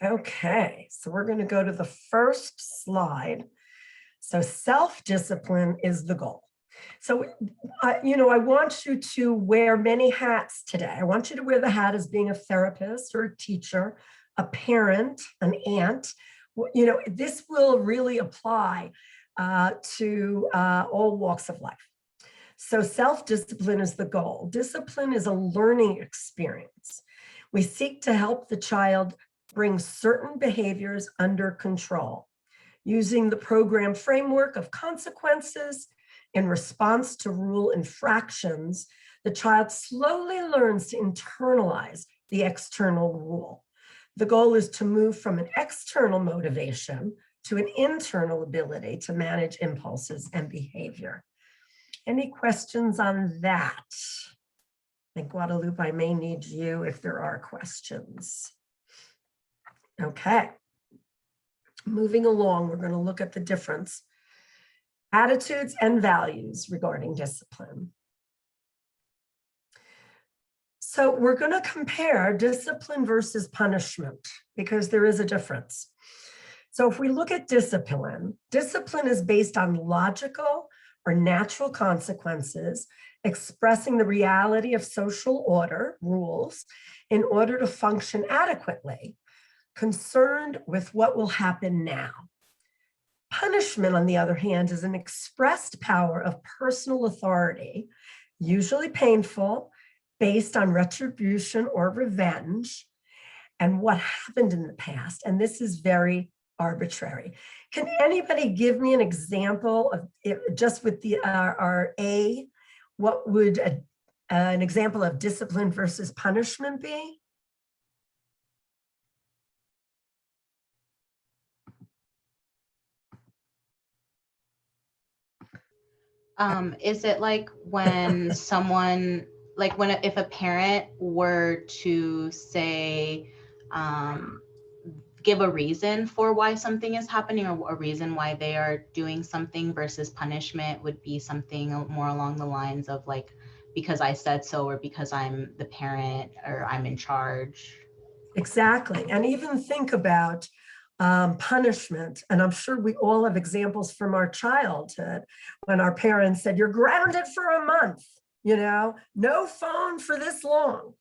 Okay, so we're going to go to the first slide. So self-discipline is the goal. So, I want you to wear many hats today. I want you to wear the hat as being a therapist or a teacher, a parent, an aunt. This will really apply to all walks of life. So self-discipline is the goal. Discipline is a learning experience. We seek to help the child bring certain behaviors under control using the program framework of consequences. In response to rule infractions, the child slowly learns to internalize the external rule. The goal is to move from an external motivation to an internal ability to manage impulses and behavior. Any questions on that? I think, Guadalupe, I may need you if there are questions. Okay. Moving along, we're going to look at the difference. Attitudes and values regarding discipline. So we're going to compare discipline versus punishment because there is a difference. So if we look at discipline is based on logical or natural consequences, expressing the reality of social order, rules, in order to function adequately, concerned with what will happen now. Punishment, on the other hand, is an expressed power of personal authority, usually painful, based on retribution or revenge, and what happened in the past. And this is very arbitrary. Can anybody give me an example of, just with the our A, what would an example of discipline versus punishment be? Is it like when someone, if a parent were to say, give a reason for why something is happening or a reason why they are doing something, versus punishment would be something more along the lines of like, because I said so, or because I'm the parent, or I'm in charge. Exactly. And even think about punishment. And I'm sure we all have examples from our childhood when our parents said, you're grounded for a month, no phone for this long.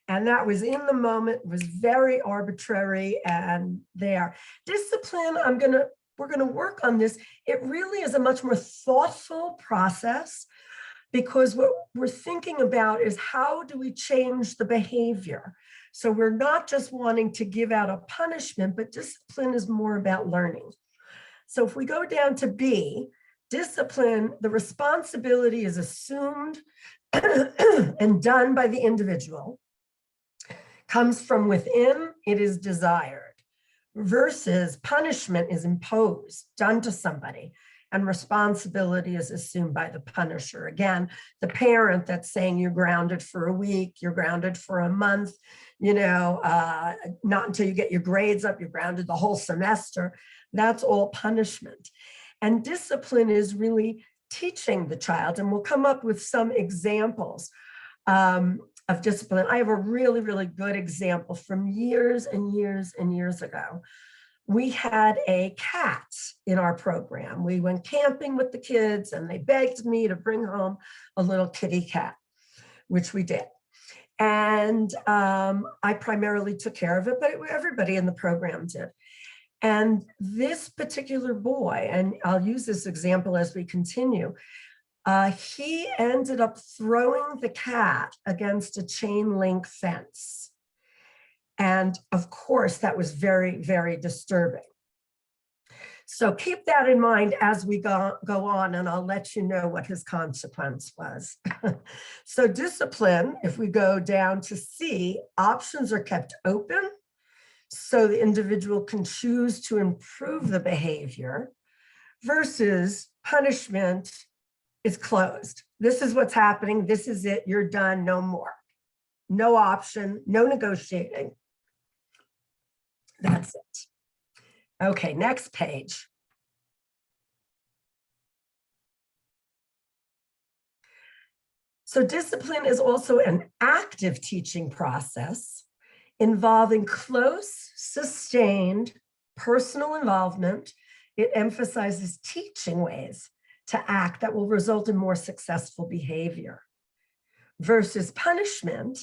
And that was in the moment, was very arbitrary and there. Discipline, we're gonna work on this. It really is a much more thoughtful process, because what we're thinking about is how do we change the behavior? So we're not just wanting to give out a punishment, but discipline is more about learning. So if we go down to B, discipline, the responsibility is assumed and done by the individual, comes from within, it is desired, versus punishment is imposed, done to somebody, and responsibility is assumed by the punisher. Again, the parent that's saying you're grounded for a week, you're grounded for a month, not until you get your grades up, you're grounded the whole semester. That's all punishment. And discipline is really teaching the child, and we'll come up with some examples of discipline. I have a really, really good example from years and years and years ago. We had a cat in our program. We went camping with the kids and they begged me to bring home a little kitty cat, which we did. And I primarily took care of it, but everybody in the program did. And this particular boy, and I'll use this example as we continue, he ended up throwing the cat against a chain link fence. And of course, that was very, very disturbing. So keep that in mind as we go on, and I'll let you know what his consequence was. So discipline, if we go down to C, options are kept open so the individual can choose to improve the behavior, versus punishment is closed. This is what's happening. This is it. You're done. No more. No option. No negotiating. That's it. Okay, next page. So discipline is also an active teaching process involving close, sustained personal involvement. It emphasizes teaching ways to act that will result in more successful behavior. Versus punishment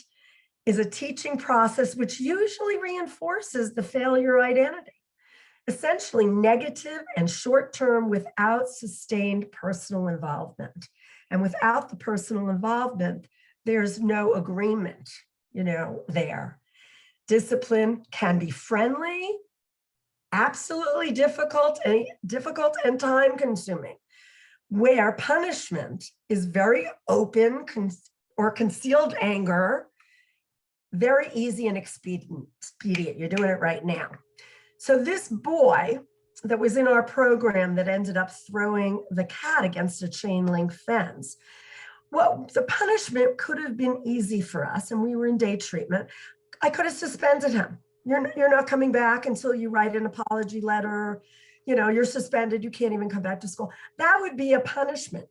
is a teaching process which usually reinforces the failure identity, essentially negative and short-term without sustained personal involvement. And without the personal involvement, there's no agreement, there. Discipline can be friendly, absolutely difficult and time-consuming, where punishment is very open or concealed anger, very easy and expedient. You're doing it right now. So this boy that was in our program that ended up throwing the cat against a chain link fence, well, the punishment could have been easy for us, and we were in day treatment. I could have suspended him. You're not coming back until you write an apology letter. You're suspended. You can't even come back to school. That would be a punishment.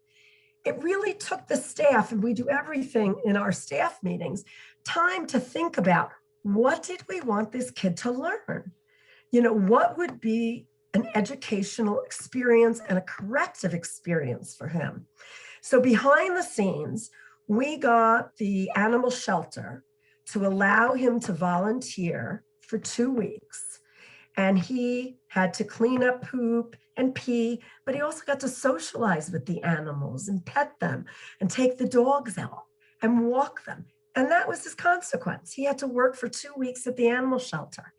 It really took the staff, and we do everything in our staff meetings, time to think about, what did we want this kid to learn? What would be an educational experience and a corrective experience for him? So behind the scenes, we got the animal shelter to allow him to volunteer for 2 weeks. And he had to clean up poop and pee, but he also got to socialize with the animals and pet them and take the dogs out and walk them. And that was his consequence. He had to work for 2 weeks at the animal shelter.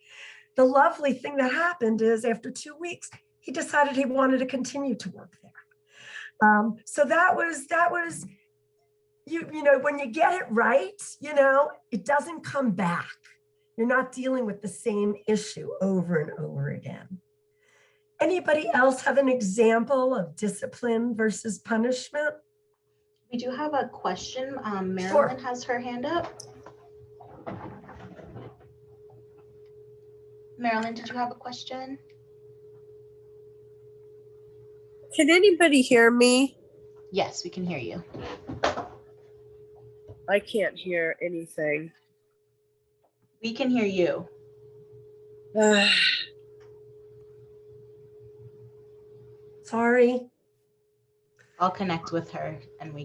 The lovely thing that happened is after 2 weeks, he decided he wanted to continue to work there. So that was, when you get it right, it doesn't come back. You're not dealing with the same issue over and over again. Anybody else have an example of discipline versus punishment? We do have a question. Marilyn Sure. has her hand up. Marilyn, did you have a question? Can anybody hear me? Yes, we can hear you. I can't hear anything. We can hear you. Sorry. I'll connect with her and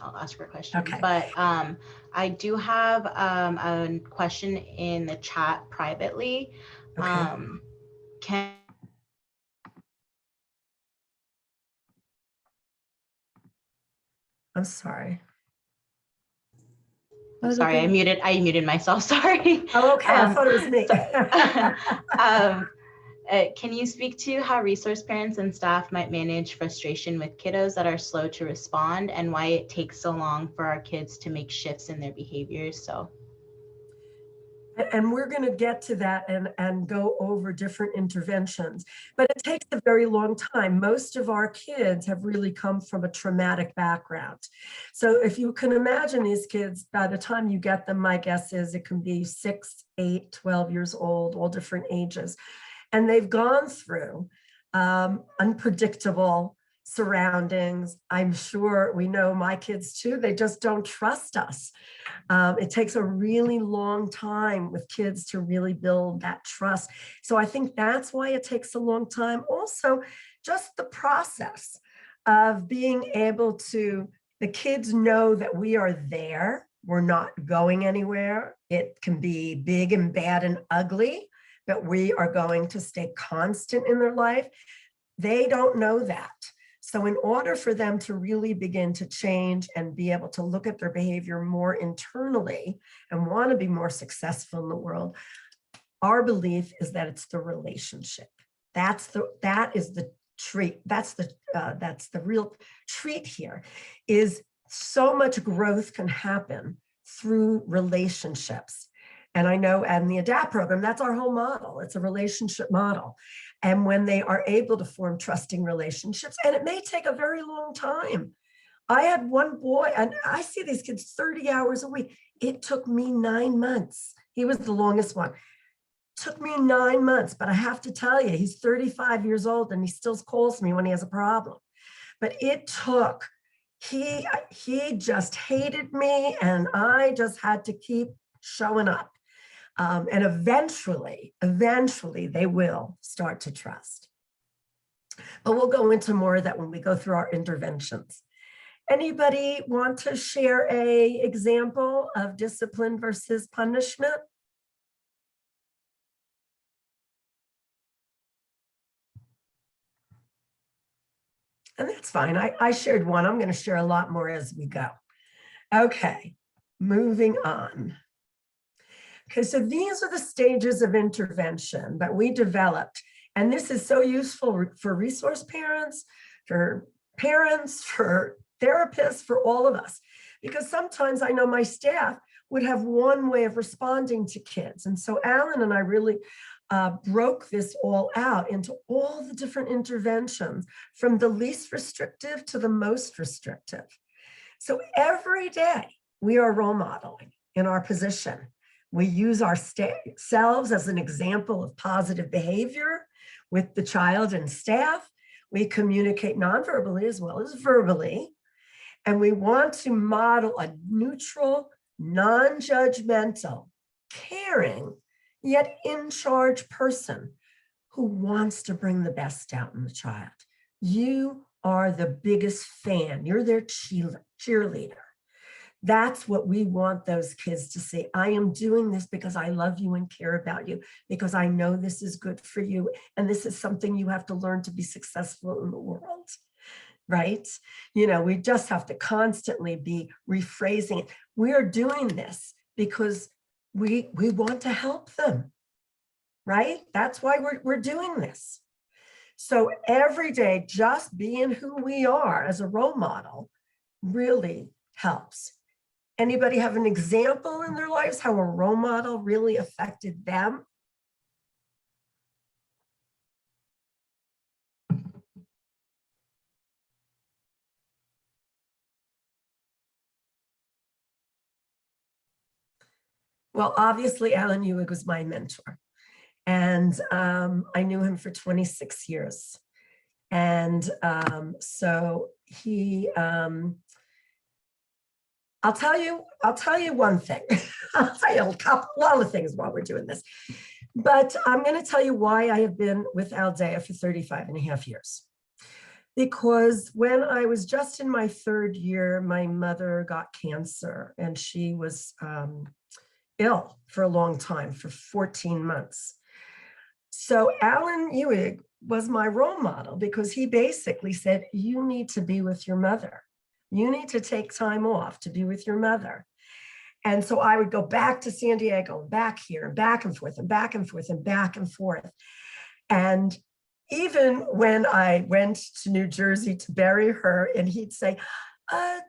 I'll ask her a question. Okay. But I do have a question in the chat privately. Okay. I'm sorry. Sorry, I muted myself. Sorry. Oh, okay. I thought it was me. Can you speak to how resource parents and staff might manage frustration with kiddos that are slow to respond, and why it takes so long for our kids to make shifts in their behaviors? And we're going to get to that and go over different interventions, but it takes a very long time. Most of our kids have really come from a traumatic background. So if you can imagine these kids, by the time you get them, my guess is it can be 6, 8, 12 years old, all different ages. And they've gone through unpredictable surroundings. I'm sure we know my kids too, they just don't trust us. It takes a really long time with kids to really build that trust. So I think that's why it takes a long time. Also, just the process of being able to, the kids know that we are there, we're not going anywhere. It can be big and bad and ugly, but we are going to stay constant in their life. They don't know that. So in order for them to really begin to change and be able to look at their behavior more internally and want to be more successful in the world, our belief is that it's the relationship. That is the treat. That's the real treat here, is so much growth can happen through relationships. And I know in the ADAPT program, that's our whole model. It's a relationship model. And when they are able to form trusting relationships, and it may take a very long time. I had one boy, and I see these kids 30 hours a week. It took me 9 months. He was the longest one. It took me 9 months, but I have to tell you, he's 35 years old and he still calls me when he has a problem. But it took, he just hated me, and I just had to keep showing up. And eventually they will start to trust. But we'll go into more of that when we go through our interventions. Anybody want to share an example of discipline versus punishment? And that's fine. I shared one. I'm going to share a lot more as we go. Okay, moving on. Okay, so these are the stages of intervention that we developed. And this is so useful for resource parents, for therapists, for all of us. Because sometimes I know my staff would have one way of responding to kids. And so Alan and I really broke this all out into all the different interventions, from the least restrictive to the most restrictive. So every day we are role modeling in our position. We use ourselves as an example of positive behavior with the child and staff. We communicate non-verbally as well as verbally. And we want to model a neutral, non-judgmental, caring, yet in charge person who wants to bring the best out in the child. You are the biggest fan. You're their cheerleader. That's what we want those kids to see. I am doing this because I love you and care about you, because I know this is good for you. And this is something you have to learn to be successful in the world, right? You know, we just have to constantly be rephrasing it. We are doing this because we want to help them, right? That's why we're doing this. So every day, just being who we are as a role model really helps. Anybody have an example in their lives how a role model really affected them? Well, obviously, Alan Ewig was my mentor. And I knew him for 26 years. And so he, I'll tell you one thing. I'll tell you a lot of things while we're doing this. But I'm going to tell you why I have been with Aldea for 35 and a half years. Because when I was just in my third year, my mother got cancer, and she was ill for a long time, for 14 months. So Alan Ewig was my role model, because he basically said, you need to be with your mother. You need to take time off to be with your mother. And so I would go back to San Diego, and back here, and back and forth, and back and forth, and back and forth. And even when I went to New Jersey to bury her, and he'd say,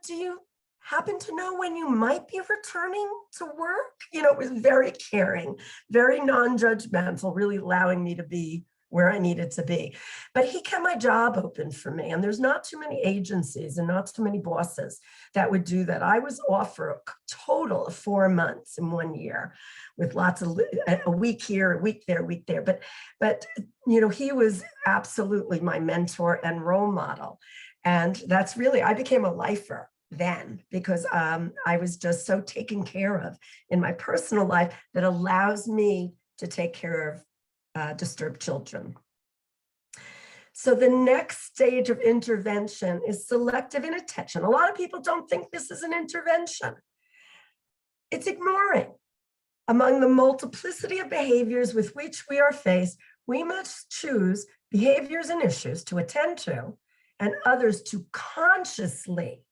do you happen to know when you might be returning to work? You know, it was very caring, very non-judgmental, really allowing me to be where I needed to be. But he kept my job open for me. And there's not too many agencies and not too many bosses that would do that. I was off for a total of 4 months in 1 year, with lots of a week here, a week there, a week there. But you know, he was absolutely my mentor and role model. And that's really, I became a lifer then, because I was just so taken care of in my personal life that allows me to take care of disturbed children. So the next stage of intervention is selective inattention. A lot of people don't think this is an intervention. It's ignoring. Among the multiplicity of behaviors with which we are faced, we must choose behaviors and issues to attend to, and others to consciously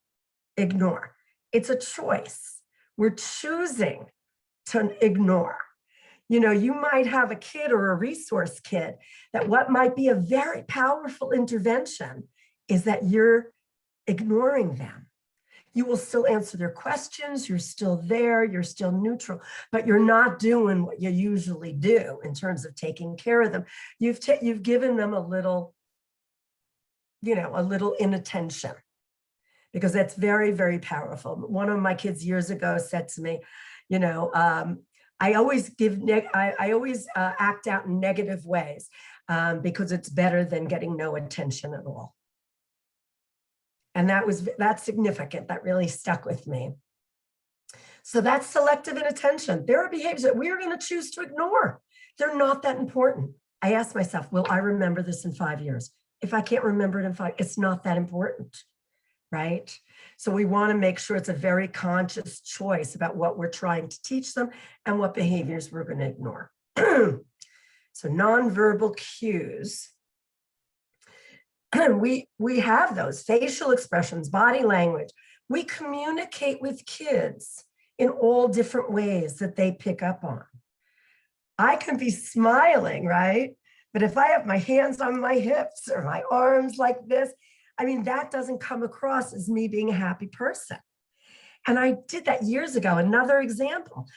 ignore. It's a choice. We're choosing to ignore. You know, you might have a kid or a resource kid that what might be a very powerful intervention is that you're ignoring them. You will still answer their questions, you're still there, you're still neutral, but you're not doing what you usually do in terms of taking care of them. You've given them a little, you know, a little inattention, because that's very, very powerful. One of my kids years ago said to me, you know, I always act out in negative ways because it's better than getting no attention at all. And that's significant. That really stuck with me. So that's selective inattention. There are behaviors that we are going to choose to ignore. They're not that important. I ask myself, will I remember this in 5 years? If I can't remember it in 5, it's not that important, right? So we want to make sure it's a very conscious choice about what we're trying to teach them and what behaviors we're going to ignore. So nonverbal cues. We have those facial expressions, body language. We communicate with kids in all different ways that they pick up on. I can be smiling, right? But if I have my hands on my hips or my arms like this, I mean, that doesn't come across as me being a happy person. And I did that years ago. Another example,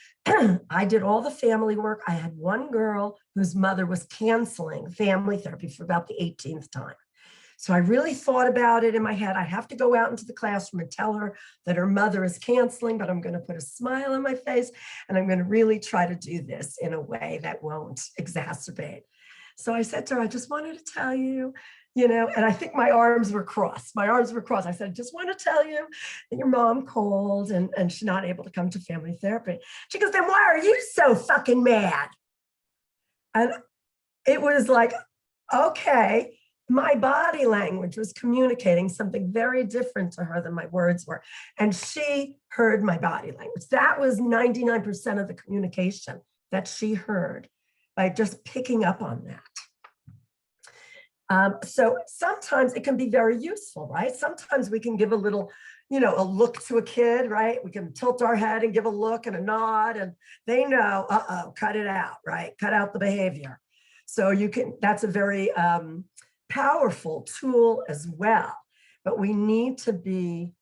I did all the family work. I had one girl whose mother was canceling family therapy for about the 18th time. So I really thought about it in my head. I have to go out into the classroom and tell her that her mother is canceling, but I'm going to put a smile on my face and I'm going to really try to do this in a way that won't exacerbate. So I said to her, I just wanted to tell you, and I think my arms were crossed. My arms were crossed. I said, I just want to tell you that your mom called and she's not able to come to family therapy. She goes, then why are you so fucking mad? And it was like, okay. My body language was communicating something very different to her than my words were. And she heard my body language. That was 99% of the communication that she heard by just picking up on that. So sometimes it can be very useful, right? Sometimes we can give a little, a look to a kid, right? We can tilt our head and give a look and a nod and they know, cut it out, right? Cut out the behavior. So that's a very, powerful tool as well, but we need to be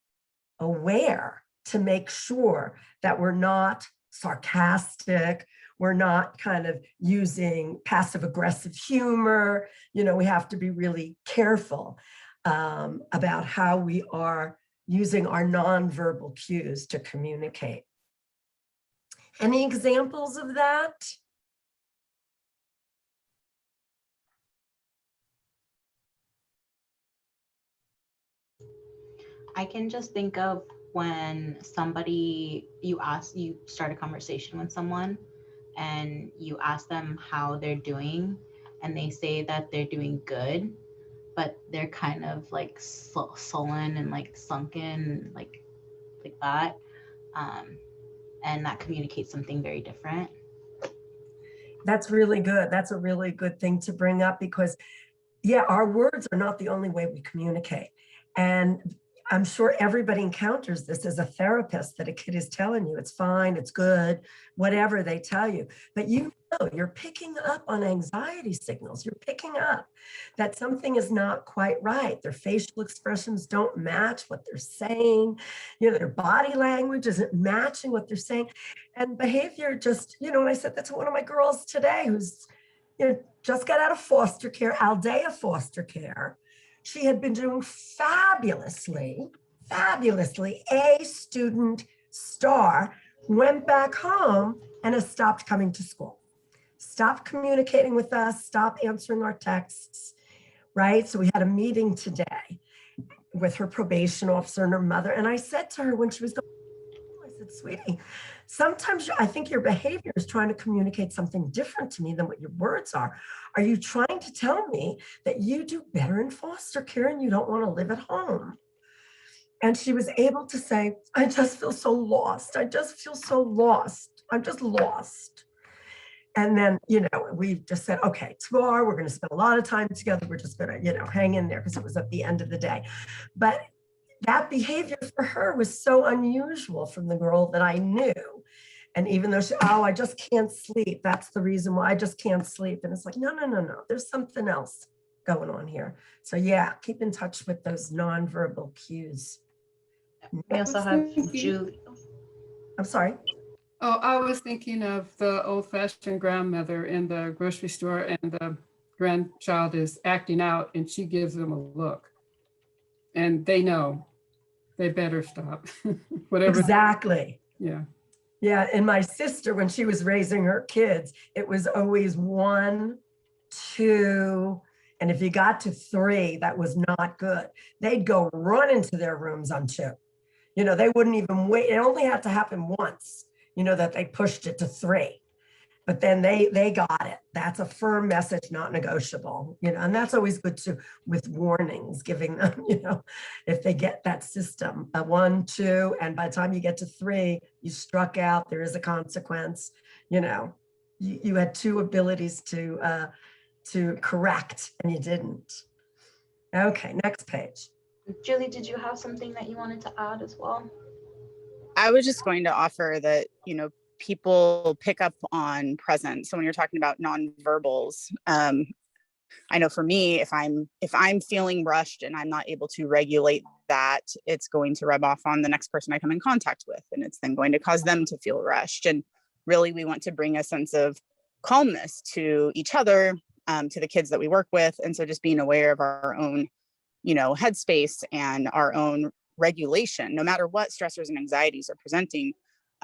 aware to make sure that we're not sarcastic, we're not kind of using passive aggressive humor. We have to be really careful about how we are using our nonverbal cues to communicate. Any examples of that? I can just think of when you start a conversation with someone and you ask them how they're doing and they say that they're doing good, but they're kind of like sullen and like sunken, like that. And that communicates something very different. That's really good. That's a really good thing to bring up because, yeah, our words are not the only way we communicate. And I'm sure everybody encounters this as a therapist, that a kid is telling you it's fine, it's good, whatever they tell you. But you're picking up on anxiety signals. You're picking up that something is not quite right. Their facial expressions don't match what they're saying. Their body language isn't matching what they're saying. And behavior just, and I said that to one of my girls today who's, just got out of foster care, Aldea foster care. She had been doing fabulously, A student star, went back home and has stopped coming to school, stopped communicating with us, stopped answering our texts, right? So we had a meeting today with her probation officer and her mother. And I said to her when she was going, I said, sweetie, sometimes I think your behavior is trying to communicate something different to me than what your words are. Are you trying to tell me that you do better in foster care and you don't want to live at home? And she was able to say, I just feel so lost. I just feel so lost. I'm just lost. And then, we just said, okay, tomorrow we're going to spend a lot of time together. We're just going to, hang in there because it was at the end of the day. But that behavior for her was so unusual from the girl that I knew. And even though I just can't sleep. That's the reason why I just can't sleep. And it's like, no. There's something else going on here. So yeah, keep in touch with those nonverbal cues. We also have Julie. I'm sorry. Oh, I was thinking of the old-fashioned grandmother in the grocery store and the grandchild is acting out and she gives them a look. And they know they better stop. Whatever. Exactly. Yeah. Yeah. And my sister, when she was raising her kids, it was always 1, 2. And if you got to 3, that was not good. They'd go run into their rooms on 2. You know, they wouldn't even wait. It only had to happen once, you know, that they pushed it to 3. But then they got it. That's a firm message, not negotiable, you know, and that's always good too, with warnings, giving them, you know, if they get that system, 1, 2, and by the time you get to 3, you struck out, there is a consequence, you know, you had 2 abilities to correct and you didn't. Okay, next page. Julie, did you have something that you wanted to add as well? I was just going to offer that, people pick up on presence. So when you're talking about nonverbals, I know for me, if I'm feeling rushed and I'm not able to regulate that, it's going to rub off on the next person I come in contact with, and it's then going to cause them to feel rushed. And really, we want to bring a sense of calmness to each other, to the kids that we work with. And so just being aware of our own, headspace and our own regulation, no matter what stressors and anxieties are presenting.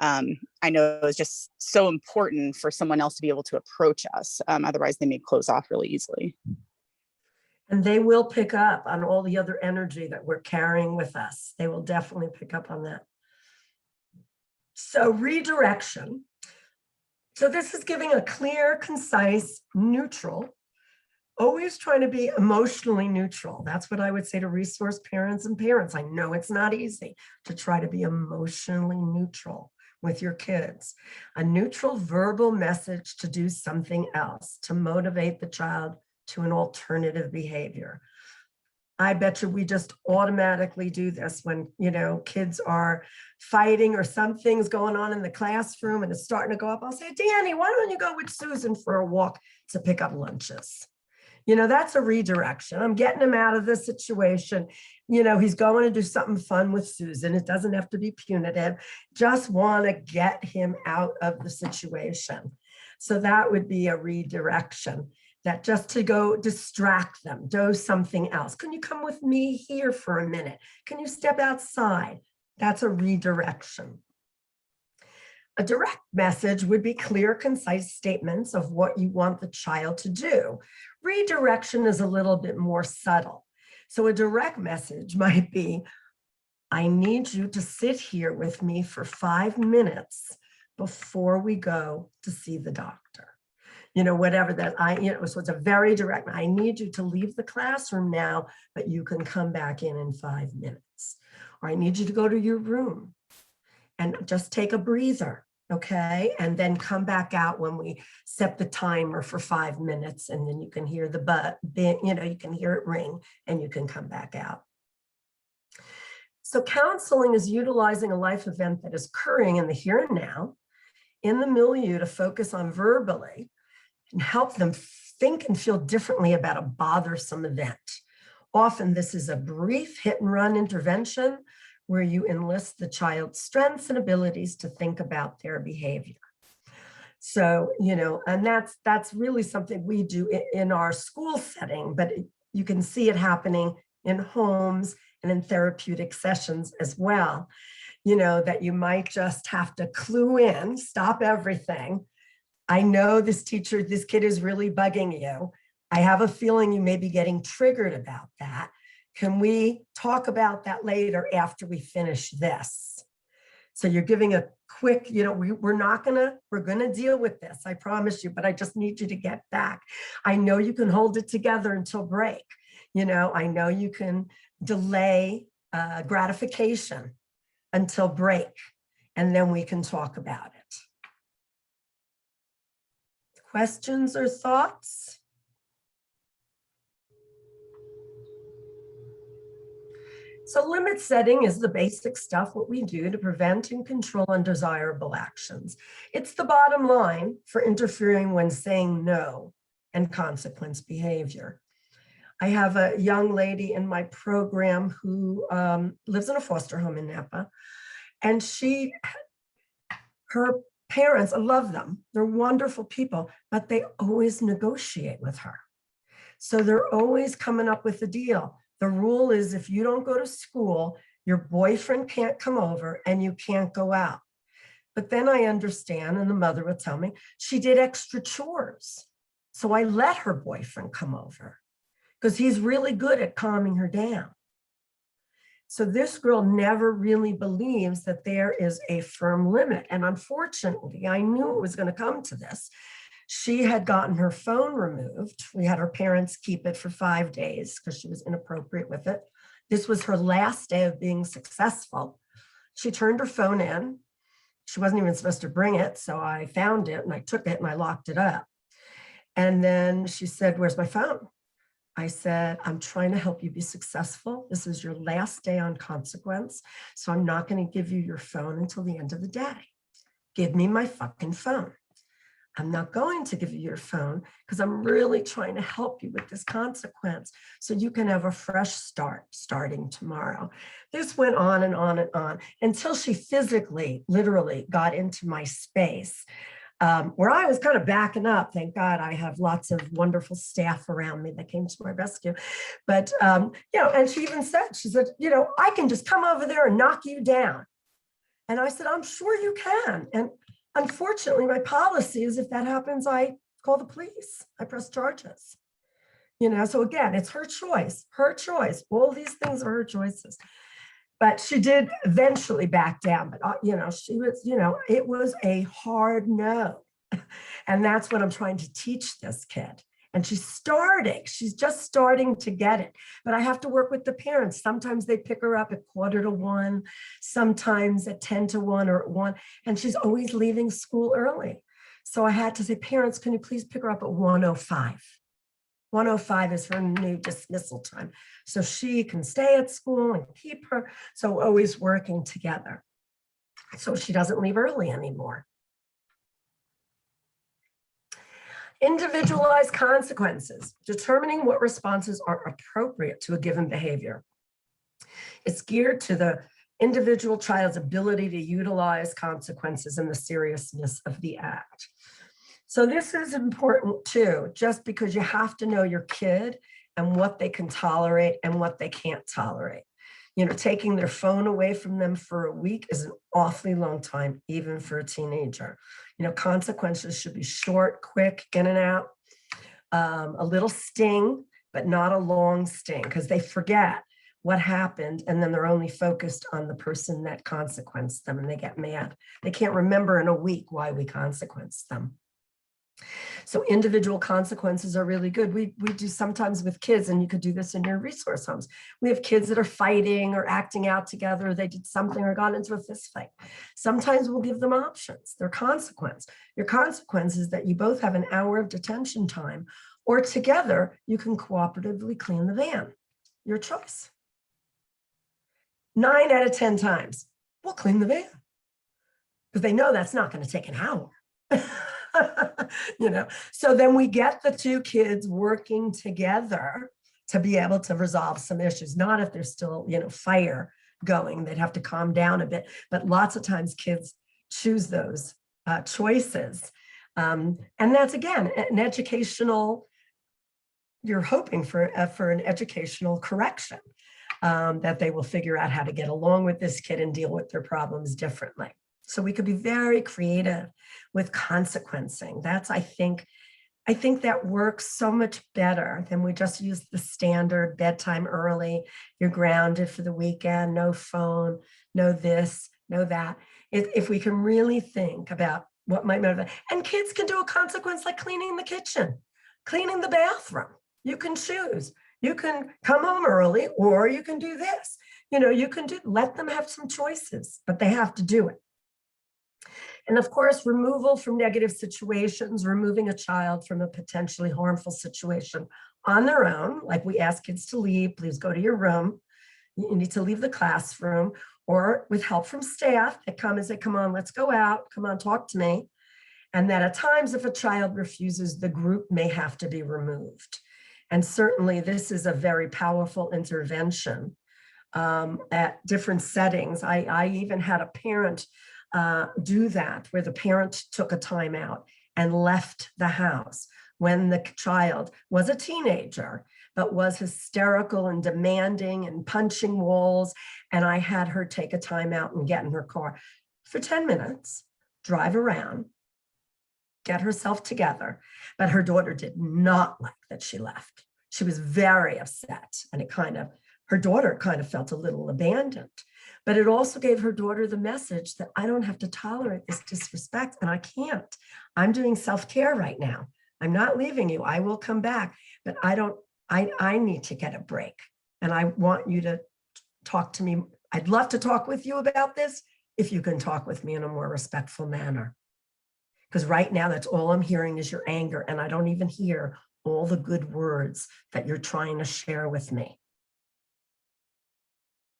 I know it's just so important for someone else to be able to approach us. Otherwise, they may close off really easily. And they will pick up on all the other energy that we're carrying with us. They will definitely pick up on that. So redirection. So this is giving a clear, concise, neutral, always trying to be emotionally neutral. That's what I would say to resource parents and parents. I know it's not easy to try to be emotionally neutral with your kids. A neutral verbal message to do something else, to motivate the child to an alternative behavior. I bet you we just automatically do this when, kids are fighting or something's going on in the classroom and it's starting to go up. I'll say, Danny, why don't you go with Susan for a walk to pick up lunches? That's a redirection. I'm getting him out of this situation. He's going to do something fun with Susan. It doesn't have to be punitive. Just want to get him out of the situation. So that would be a redirection. That just to go distract them, do something else. Can you come with me here for a minute? Can you step outside? That's a redirection. A direct message would be clear, concise statements of what you want the child to do. Redirection is a little bit more subtle. So a direct message might be, I need you to sit here with me for 5 minutes before we go to see the doctor. Whatever that so it's a very direct, I need you to leave the classroom now, but you can come back in 5 minutes. Or I need you to go to your room and just take a breather, okay? And then come back out when we set the timer for 5 minutes, and then you can hear the you can hear it ring and you can come back out. So counseling is utilizing a life event that is occurring in the here and now, in the milieu, to focus on verbally and help them think and feel differently about a bothersome event. Often this is a brief hit and run intervention where you enlist the child's strengths and abilities to think about their behavior. So, and that's really something we do in our school setting, but you can see it happening in homes and in therapeutic sessions as well. That you might just have to clue in, stop everything. I know this kid is really bugging you. I have a feeling you may be getting triggered about that. Can we talk about that later after we finish this? So you're giving a quick, we're going to deal with this, I promise you, but I just need you to get back. I know you can hold it together until break. I know you can delay gratification until break, and then we can talk about it. Questions or thoughts? So limit setting is the basic stuff, what we do to prevent and control undesirable actions. It's the bottom line for interfering when saying no and consequence behavior. I have a young lady in my program who lives in a foster home in Napa, and her parents, I love them. They're wonderful people, but they always negotiate with her. So they're always coming up with a deal. The rule is if you don't go to school, your boyfriend can't come over and you can't go out. But then I understand, and the mother would tell me, she did extra chores. So I let her boyfriend come over because he's really good at calming her down. So this girl never really believes that there is a firm limit. And unfortunately, I knew it was going to come to this. She had gotten her phone removed. We had her parents keep it for 5 days because she was inappropriate with it. This was her last day of being successful. She turned her phone in. She wasn't even supposed to bring it. So I found it and I took it and I locked it up. And then she said, "Where's my phone?" I said, "I'm trying to help you be successful. This is your last day on consequence. So I'm not going to give you your phone until the end of the day. Give me my fucking phone. I'm not going to give you your phone because I'm really trying to help you with this consequence so you can have a fresh start starting tomorrow." This went on and on and on until she physically, literally got into my space. Where I was kind of backing up. Thank God I have lots of wonderful staff around me that came to my rescue. But, and she even said, she said, "I can just come over there and knock you down." And I said, "I'm sure you can." And unfortunately, my policy is if that happens, I call the police. I press charges. So again, it's her choice, her choice. All these things are her choices. But she did eventually back down. But, she was, it was a hard no. And that's what I'm trying to teach this kid. And she's just starting to get it. But I have to work with the parents. Sometimes they pick her up at 1:45, sometimes at 10:50 or at 1. And she's always leaving school early. So I had to say, "Parents, can you please pick her up at 1:05? 1:05 is her new dismissal time. So she can stay at school and keep her." So always working together. So she doesn't leave early anymore. Individualized consequences, determining what responses are appropriate to a given behavior. It's geared to the individual child's ability to utilize consequences and the seriousness of the act. So this is important too, just because you have to know your kid and what they can tolerate and what they can't tolerate. Taking their phone away from them for a week is an awfully long time, even for a teenager. Consequences should be short, quick, in and out, a little sting, but not a long sting, because they forget what happened and then they're only focused on the person that consequenced them and they get mad. They can't remember in a week why we consequenced them. So individual consequences are really good. We do sometimes with kids, and you could do this in your resource homes. We have kids that are fighting or acting out together. They did something or got into a fist fight. Sometimes we'll give them options. Their consequence. Your consequence is that you both have an hour of detention time, or together you can cooperatively clean the van. Your choice. 9 out of 10 times, we'll clean the van because they know that's not going to take an hour. So then we get the two kids working together to be able to resolve some issues. Not if there's still, fire going, they'd have to calm down a bit. But lots of times kids choose those choices. And that's, again, an educational, you're hoping for an educational correction, that they will figure out how to get along with this kid and deal with their problems differently. So we could be very creative with consequencing. That's, I think that works so much better than we just use the standard bedtime early, you're grounded for the weekend, no phone, no this, no that. If we can really think about what might matter. And kids can do a consequence like cleaning the kitchen, cleaning the bathroom. You can choose. You can come home early, or you can do this. Let them have some choices, but they have to do it. And of course, removal from negative situations, removing a child from a potentially harmful situation on their own, like we ask kids to leave, please go to your room. You need to leave the classroom, or with help from staff that come and say, "Come on, let's go out. Come on, talk to me." And that at times, if a child refuses, the group may have to be removed. And certainly this is a very powerful intervention at different settings. I even had a parent do that, where the parent took a time out and left the house when the child was a teenager, but was hysterical and demanding and punching walls. And I had her take a time out and get in her car for 10 minutes, drive around, get herself together. But her daughter did not like that she left. She was very upset, and it kind of her daughter kind of felt a little abandoned. But it also gave her daughter the message that I don't have to tolerate this disrespect, and I can't. I'm doing self-care right now. I'm not leaving you. I will come back, but I need to get a break. And I want you to talk to me. I'd love to talk with you about this if you can talk with me in a more respectful manner. Because right now, that's all I'm hearing is your anger, and I don't even hear all the good words that you're trying to share with me.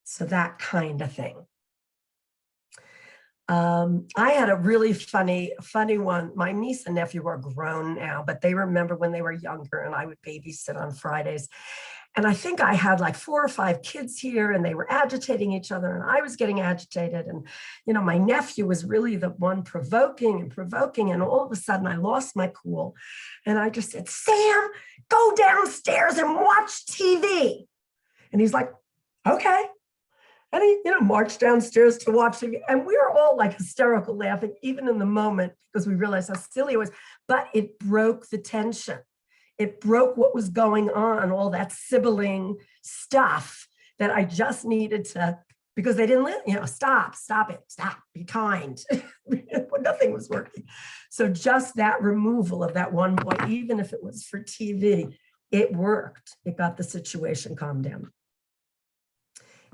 So that kind of thing. I had a really funny one. My niece and nephew are grown now, but they remember when they were younger and I would babysit on Fridays. And I think I had like 4 or 5 kids here and they were agitating each other and I was getting agitated. And, you know, my nephew was really the one provoking. And all of a sudden I lost my cool. And I just said, Sam, go downstairs and watch TV. And he's like, okay. And he, you know, marched downstairs to watch TV. And we were all like hysterical laughing, even in the moment, because we realized how silly it was. But it broke the tension. It broke what was going on, all that sibling stuff that I just needed to, because they didn't let, you know, stop it, be kind. Nothing was working. So just that removal of that one boy, even if it was for TV, it worked. It got the situation calmed down.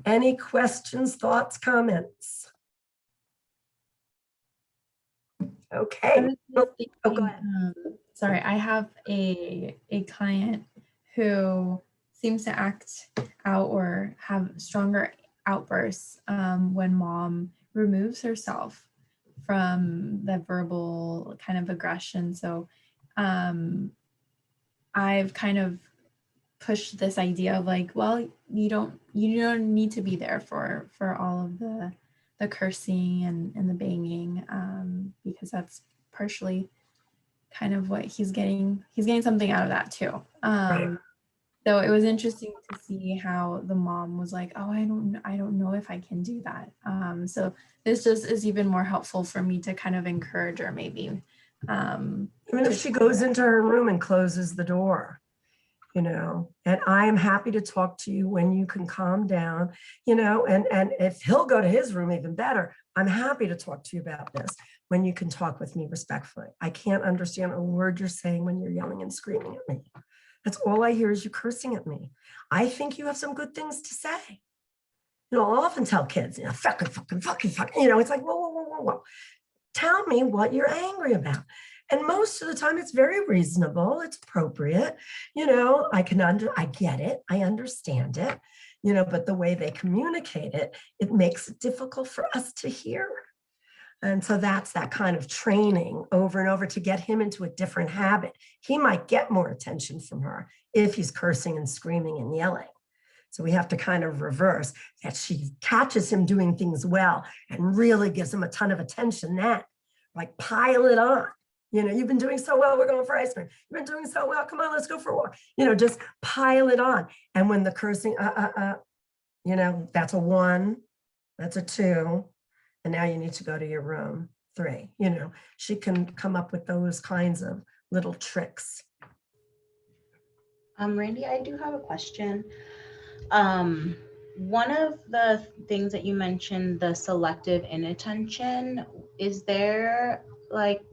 Any questions, thoughts, comments? Okay. Oh, go ahead. Sorry, I have a client who seems to act out or have stronger outbursts when mom removes herself from the verbal kind of aggression. So I've kind of pushed this idea of like, well, you don't need to be there for all of the cursing and the banging, because that's partially kind of what he's getting something out of that too. Right. So it was interesting to see how the mom was like, oh, I don't know if I can do that. So this just is even more helpful for me to kind of encourage her, maybe. Even if she goes into her room and closes the door, you know, and I am happy to talk to you when you can calm down, you know, and if he'll go to his room, even better, I'm happy to talk to you about this when you can talk with me respectfully. I can't understand a word you're saying when you're yelling and screaming at me. That's all I hear is you cursing at me. I think you have some good things to say. You know, I'll often tell kids, you know, fucking, you know, it's like, whoa. Tell me what you're angry about. And most of the time it's very reasonable, it's appropriate. You know, I get it, I understand it, you know, but the way they communicate it, it makes it difficult for us to hear. And so that's that kind of training over and over to get him into a different habit. He might get more attention from her if he's cursing and screaming and yelling. So we have to kind of reverse that. She catches him doing things well and really gives him a ton of attention. That, like, pile it on. You know, you've been doing so well, we're going for ice cream. You've been doing so well, come on, let's go for a walk. You know, just pile it on. And when the cursing, you know, that's a 1, that's a 2. And now you need to go to your room, 3. You know, she can come up with those kinds of little tricks. Randi, I do have a question. One of the things that you mentioned, the selective inattention, is there like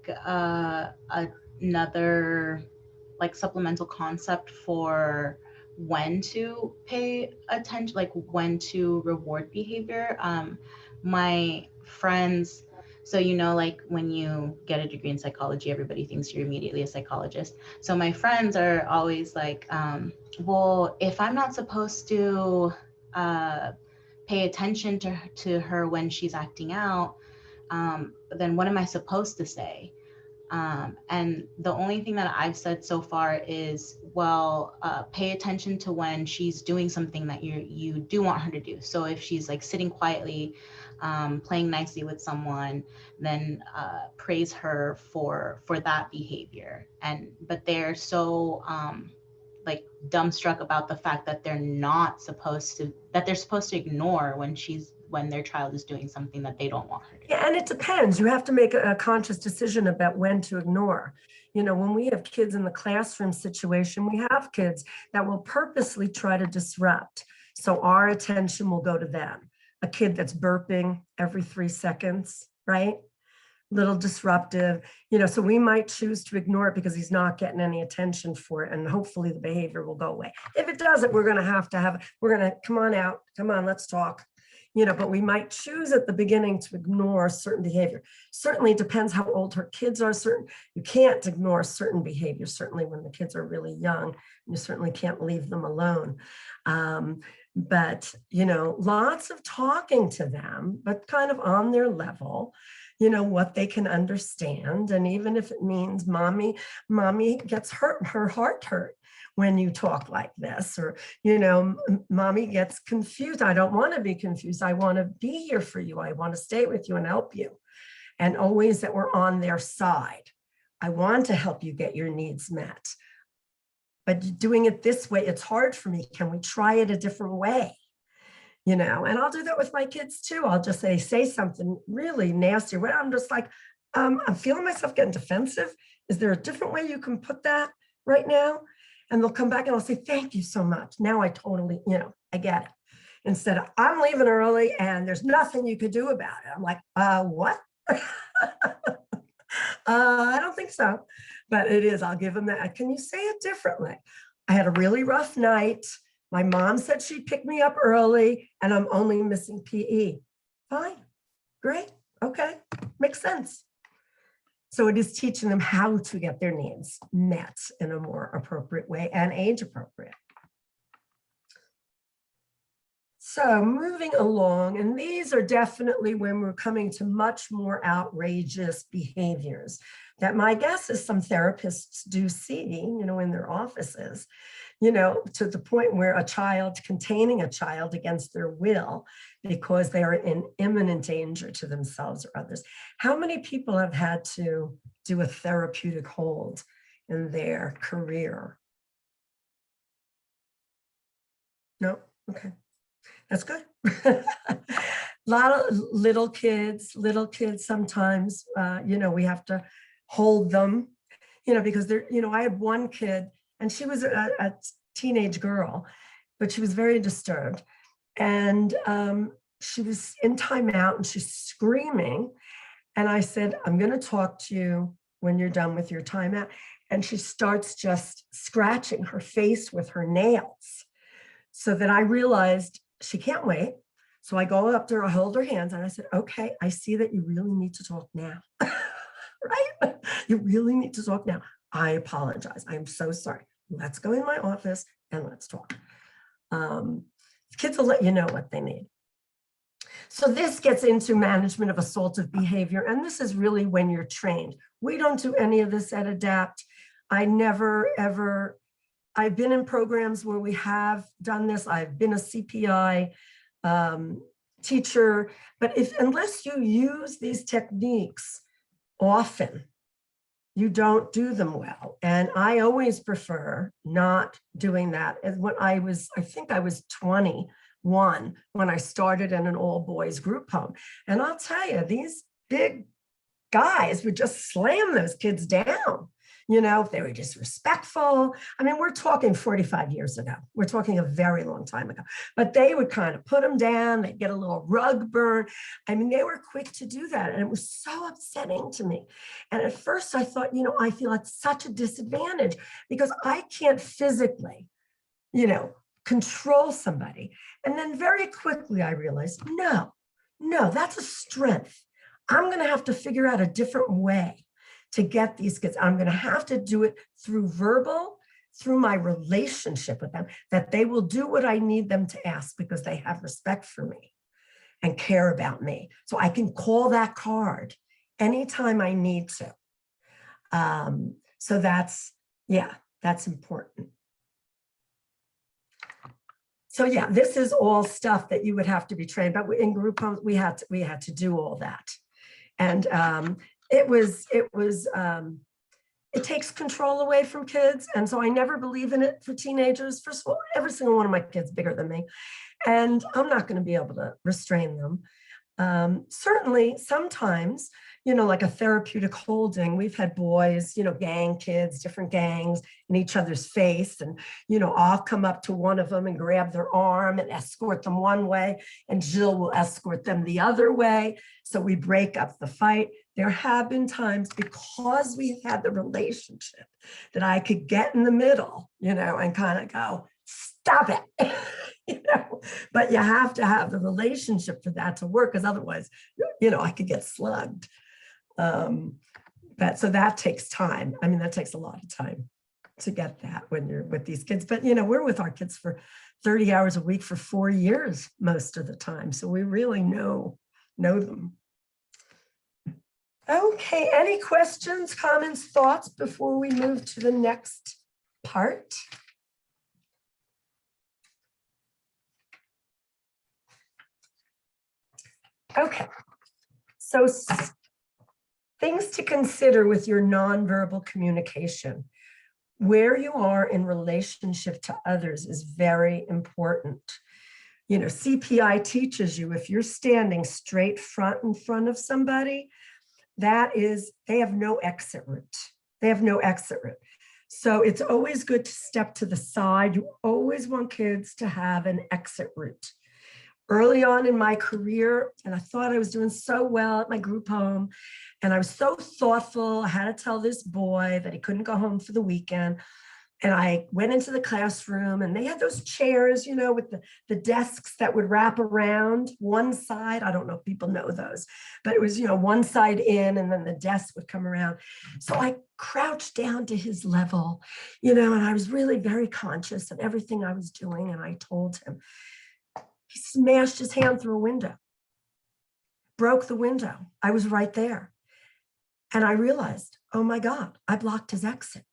another like supplemental concept for when to pay attention, like when to reward behavior? My friends, so you know, like when you get a degree in psychology, everybody thinks you're immediately a psychologist. So my friends are always like, well, if I'm not supposed to pay attention to her when she's acting out, then what am I supposed to say? And the only thing that I've said so far is, well, pay attention to when she's doing something that you do want her to do. So if she's like sitting quietly, playing nicely with someone, then praise her for that behavior. But they're so like dumbstruck about the fact that they're supposed to ignore when their child is doing something that they don't want her to do. Yeah, and it depends. You have to make a conscious decision about when to ignore. You know, when we have kids in the classroom situation, we have kids that will purposely try to disrupt. So our attention will go to them. A kid that's burping every 3 seconds, right? Little disruptive, so we might choose to ignore it because he's not getting any attention for it. And hopefully the behavior will go away. If it doesn't, we're going to come on out. Come on, let's talk. But we might choose at the beginning to ignore certain behavior. Certainly depends how old her kids are. You can't ignore certain behaviors, certainly when the kids are really young. You certainly can't leave them alone. But, lots of talking to them, but kind of on their level, what they can understand. And even if it means mommy gets her heart hurt when you talk like this, or, mommy gets confused. I don't want to be confused. I want to be here for you. I want to stay with you and help you. And always that we're on their side. I want to help you get your needs met. But doing it this way, it's hard for me. Can we try it a different way? And I'll do that with my kids too. I'll just say something really nasty. Where I'm just like, I'm feeling myself getting defensive. Is there a different way you can put that right now? And they'll come back and I'll say, thank you so much. Now I totally, I get it. Instead of, I'm leaving early and there's nothing you could do about it. I'm like, what? I don't think so, but it is. I'll give them that. Can you say it differently? I had a really rough night. My mom said she'd pick me up early and I'm only missing PE. Fine, great, okay, makes sense. So it is teaching them how to get their needs met in a more appropriate way and age appropriate. So moving along, and these are definitely when we're coming to much more outrageous behaviors that my guess is some therapists do see, in their offices, to the point where a child containing a child against their will because they are in imminent danger to themselves or others. How many people have had to do a therapeutic hold in their career? No? Okay. That's good. A lot of little kids sometimes, we have to hold them, because they're, I had one kid and she was a teenage girl, but she was very disturbed. And she was in timeout and she's screaming. And I said, I'm going to talk to you when you're done with your timeout. And she starts just scratching her face with her nails. So then I realized she can't wait. So I go up to her, I hold her hands and I said, okay, I see that you really need to talk now, right? You really need to talk now. I apologize. I'm so sorry. Let's go in my office and let's talk. Kids will let you know what they need. So this gets into management of assaultive behavior. And this is really when you're trained. We don't do any of this at ADAPT. I've been in programs where we have done this. I've been a CPI teacher, but unless you use these techniques often, you don't do them well. And I always prefer not doing that. And when I think I was 21 when I started in an all boys group home. And I'll tell you, these big guys would just slam those kids down. If they were disrespectful. I mean, we're talking 45 years ago. We're talking a very long time ago. But they would kind of put them down. They'd get a little rug burn. I mean, they were quick to do that. And it was so upsetting to me. And at first I thought, I feel at such a disadvantage because I can't physically, control somebody. And then very quickly I realized, no, that's a strength. I'm going to have to figure out a different way to get these kids. I'm going to have to do it through through my relationship with them, that they will do what I need them to ask because they have respect for me and care about me. So I can call that card anytime I need to. So that's important. So yeah, this is all stuff that you would have to be trained, but in group homes, we had to do all that. And it takes control away from kids. And so I never believe in it for teenagers. First of all, every single one of my kids is bigger than me. And I'm not going to be able to restrain them. Certainly, sometimes, like a therapeutic holding, we've had boys, gang kids, different gangs in each other's face. And, I'll come up to one of them and grab their arm and escort them one way, and Jill will escort them the other way. So we break up the fight. There have been times, because we had the relationship, that I could get in the middle, and kind of go, stop it. But you have to have the relationship for that to work, because otherwise, I could get slugged. So that takes time. I mean, that takes a lot of time to get that when you're with these kids. But, we're with our kids for 30 hours a week for 4 years most of the time. So we really know them. Okay, any questions, comments, thoughts before we move to the next part? Okay, so things to consider with your nonverbal communication. Where you are in relationship to others is very important. CPI teaches you, if you're standing straight in front of somebody, they have no exit route. They have no exit route. So it's always good to step to the side. You always want kids to have an exit route. Early on in my career, and I thought I was doing so well at my group home, and I was so thoughtful. I had to tell this boy that he couldn't go home for the weekend. And I went into the classroom, and they had those chairs, with the desks that would wrap around one side. I don't know if people know those, but it was, one side in, and then the desk would come around. So I crouched down to his level, and I was really very conscious of everything I was doing. And I told him. He smashed his hand through a window, broke the window. I was right there. And I realized, oh my God, I blocked his exit.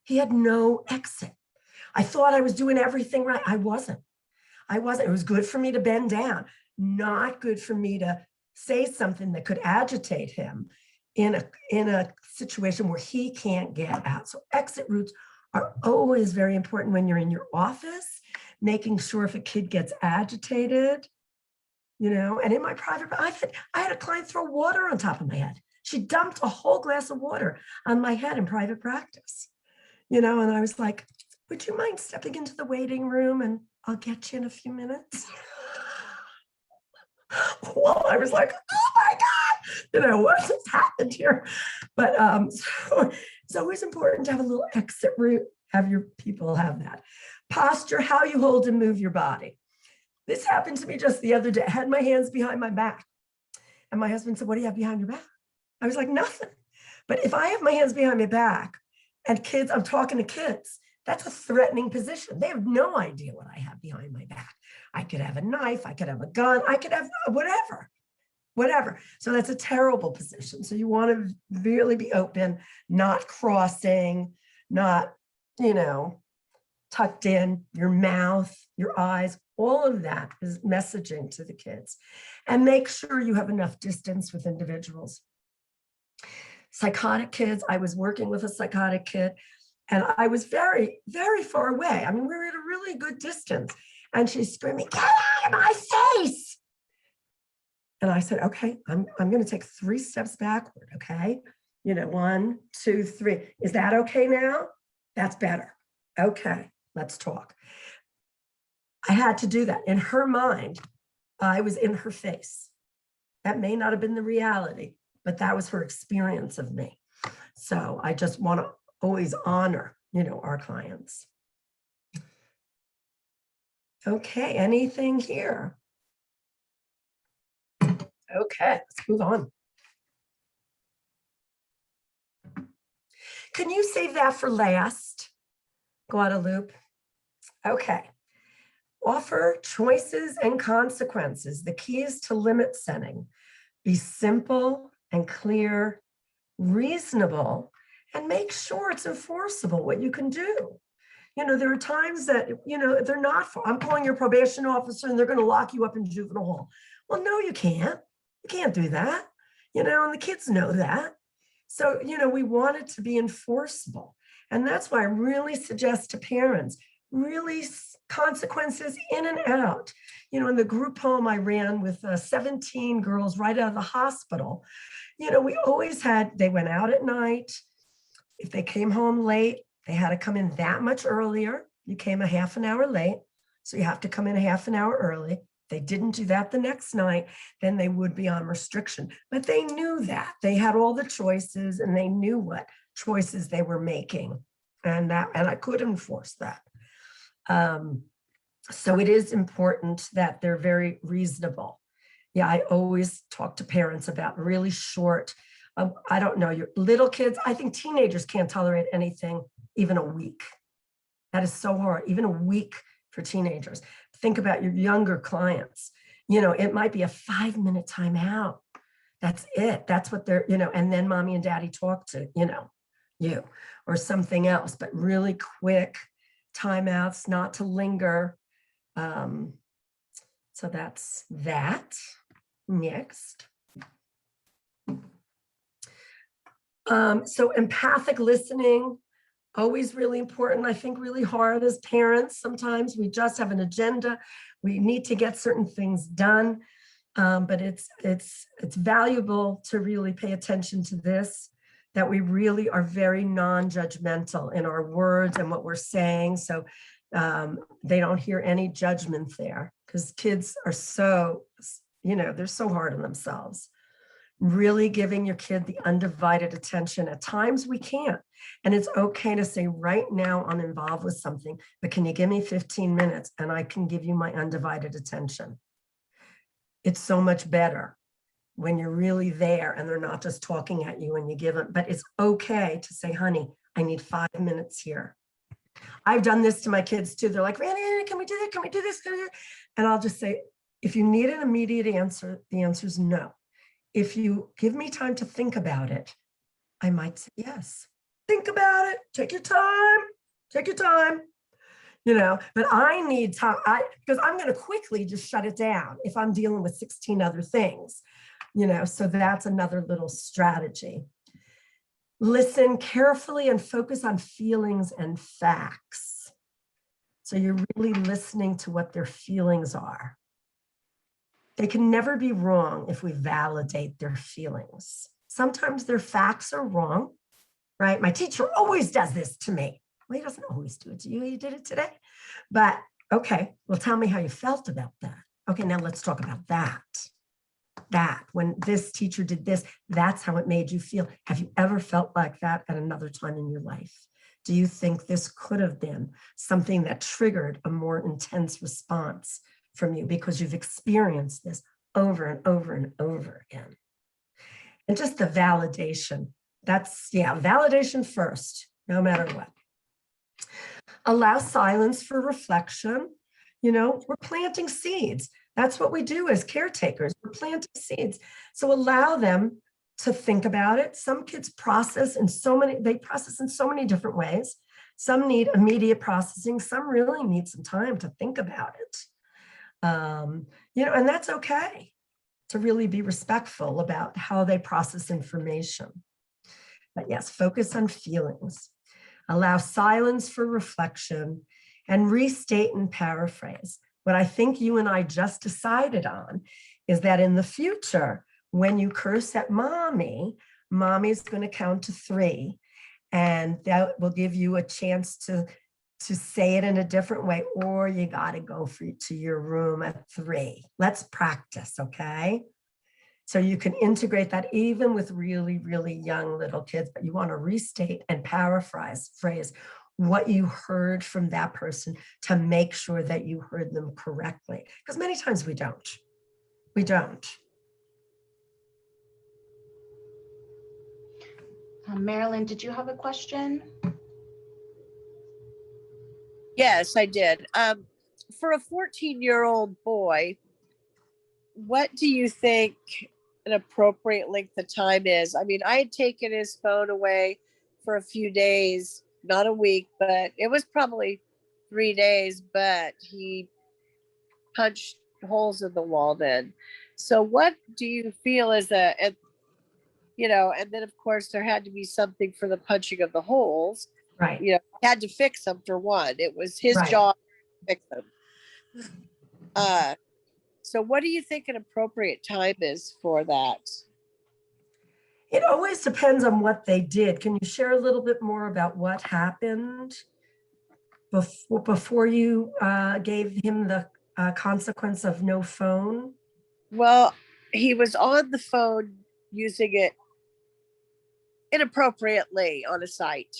He had no exit. I thought I was doing everything right. I wasn't. It was good for me to bend down, not good for me to say something that could agitate him in a situation where he can't get out. So exit routes are always very important when you're in your office, making sure if a kid gets agitated, and in my private, I had a client throw water on top of my head. She dumped a whole glass of water on my head in private practice, and I was like, would you mind stepping into the waiting room, and I'll get you in a few minutes? Well, I was like, oh my God, what just happened here? But so it's always important to have a little exit route, have your people have that. Posture, how you hold and move your body. This happened to me just the other day. I had my hands behind my back. And my husband said, what do you have behind your back? I was like, nothing. But if I have my hands behind my back and I'm talking to kids, that's a threatening position. They have no idea what I have behind my back. I could have a knife, I could have a gun, I could have whatever. So that's a terrible position. So you want to really be open, not crossing, not, tucked in, your mouth, your eyes, all of that is messaging to the kids. And make sure you have enough distance with individuals. Psychotic kids, I was working with a psychotic kid, and I was very, very far away. I mean, we were at a really good distance, and she's screaming, get out of my face. And I said, okay, I'm going to take 3 steps backward, okay? 1, 2, 3. Is that okay now? That's better. Okay, let's talk. I had to do that. In her mind, I was in her face. That may not have been the reality, but that was her experience of me. So I just want to always honor, our clients. Okay, anything here? Okay, let's move on. Can you save that for last, Guadalupe? Okay. Offer choices and consequences. The key is to limit setting. Be simple and clear, reasonable, and make sure it's enforceable what you can do. There are times that, they're not, I'm calling your probation officer and they're going to lock you up in juvenile hall. Well, no, you can't. You can't do that, and the kids know that. So, we want it to be enforceable. And that's why I really suggest to parents, really consequences in and out. You know, in the group home I ran with 17 girls right out of the hospital, you know, we always had, they went out at night. If they came home late, they had to come in that much earlier. You came a half an hour late, so you have to come in a half an hour early. They didn't do that the next night, then they would be on restriction. But they knew that. They had all the choices and they knew what choices they were making. And I could enforce that. So it is important that they're very reasonable. Yeah, I always talk to parents about really short, I don't know, your little kids, I think teenagers can't tolerate anything even a week. That is so hard, even a week for teenagers. Think about your younger clients. You know, it might be a 5-minute timeout. That's it. That's what they're, you know, and then mommy and daddy talk to, you know, you or something else, but really quick timeouts, not to linger. So that's that. Next. So empathic listening, always really important. I think really hard as parents. Sometimes we just have an agenda. We need to get certain things done, but it's valuable to really pay attention to this, that we really are very non-judgmental in our words and what we're saying. So they don't hear any judgment there, because kids are so, you know, they're so hard on themselves. Really giving your kid the undivided attention. At times we can't. And it's okay to say, right now I'm involved with something, but can you give me 15 minutes and I can give you my undivided attention? It's so much better when you're really there and they're not just talking at you and you give them, but it's okay to say, honey, I need 5 minutes here. I've done this to my kids too. They're like, Randi, can we do that? Can we do this? And I'll just say, if you need an immediate answer, the answer is no. If you give me time to think about it, I might say yes. Think about it, take your time, you know, but I need time, because I'm going to quickly just shut it down if I'm dealing with 16 other things, you know, so that's another little strategy. Listen carefully and focus on feelings and facts. So you're really listening to what their feelings are. They can never be wrong if we validate their feelings. Sometimes their facts are wrong, right? My teacher always does this to me. Well, he doesn't always do it to you. He did it today. But okay, well, tell me how you felt about that. Okay, now let's talk about that. That when this teacher did this, that's how it made you feel. Have you ever felt like that at another time in your life? Do you think this could have been something that triggered a more intense response from you because you've experienced this over and over and over again? And just the validation, that's, yeah, validation first, no matter what. Allow silence for reflection. You know, we're planting seeds. That's what we do as caretakers. We're planting seeds. So allow them to think about it. Some kids process in so many, they process in so many different ways. Some need immediate processing. Some really need some time to think about it. You know, and that's okay, to really be respectful about how they process information. But yes, focus on feelings. Allow silence for reflection and restate and paraphrase. What I think you and I just decided on is that in the future, when you curse at mommy, mommy's going to count to 3, and that will give you a chance to say it in a different way, or you got to go to your room at 3. Let's practice, okay? So you can integrate that even with really, really young little kids, but you want to restate and paraphrase what you heard from that person to make sure that you heard them correctly. Because many times we don't. We don't. Marilyn, did you have a question? Yes, I did. For a 14-year-old boy, what do you think an appropriate length of time is? I mean, I had taken his phone away for a few days, not a week, but it was probably 3 days, but he punched holes in the wall then. So what do you feel is you know, and then of course there had to be something for the punching of the holes. Right. You know, had to fix them for one. It was his Right. job fix them. So what do you think an appropriate time is for that? It always depends on what they did. Can you share a little bit more about what happened before you gave him the consequence of no phone? Well, he was on the phone using it inappropriately on a site.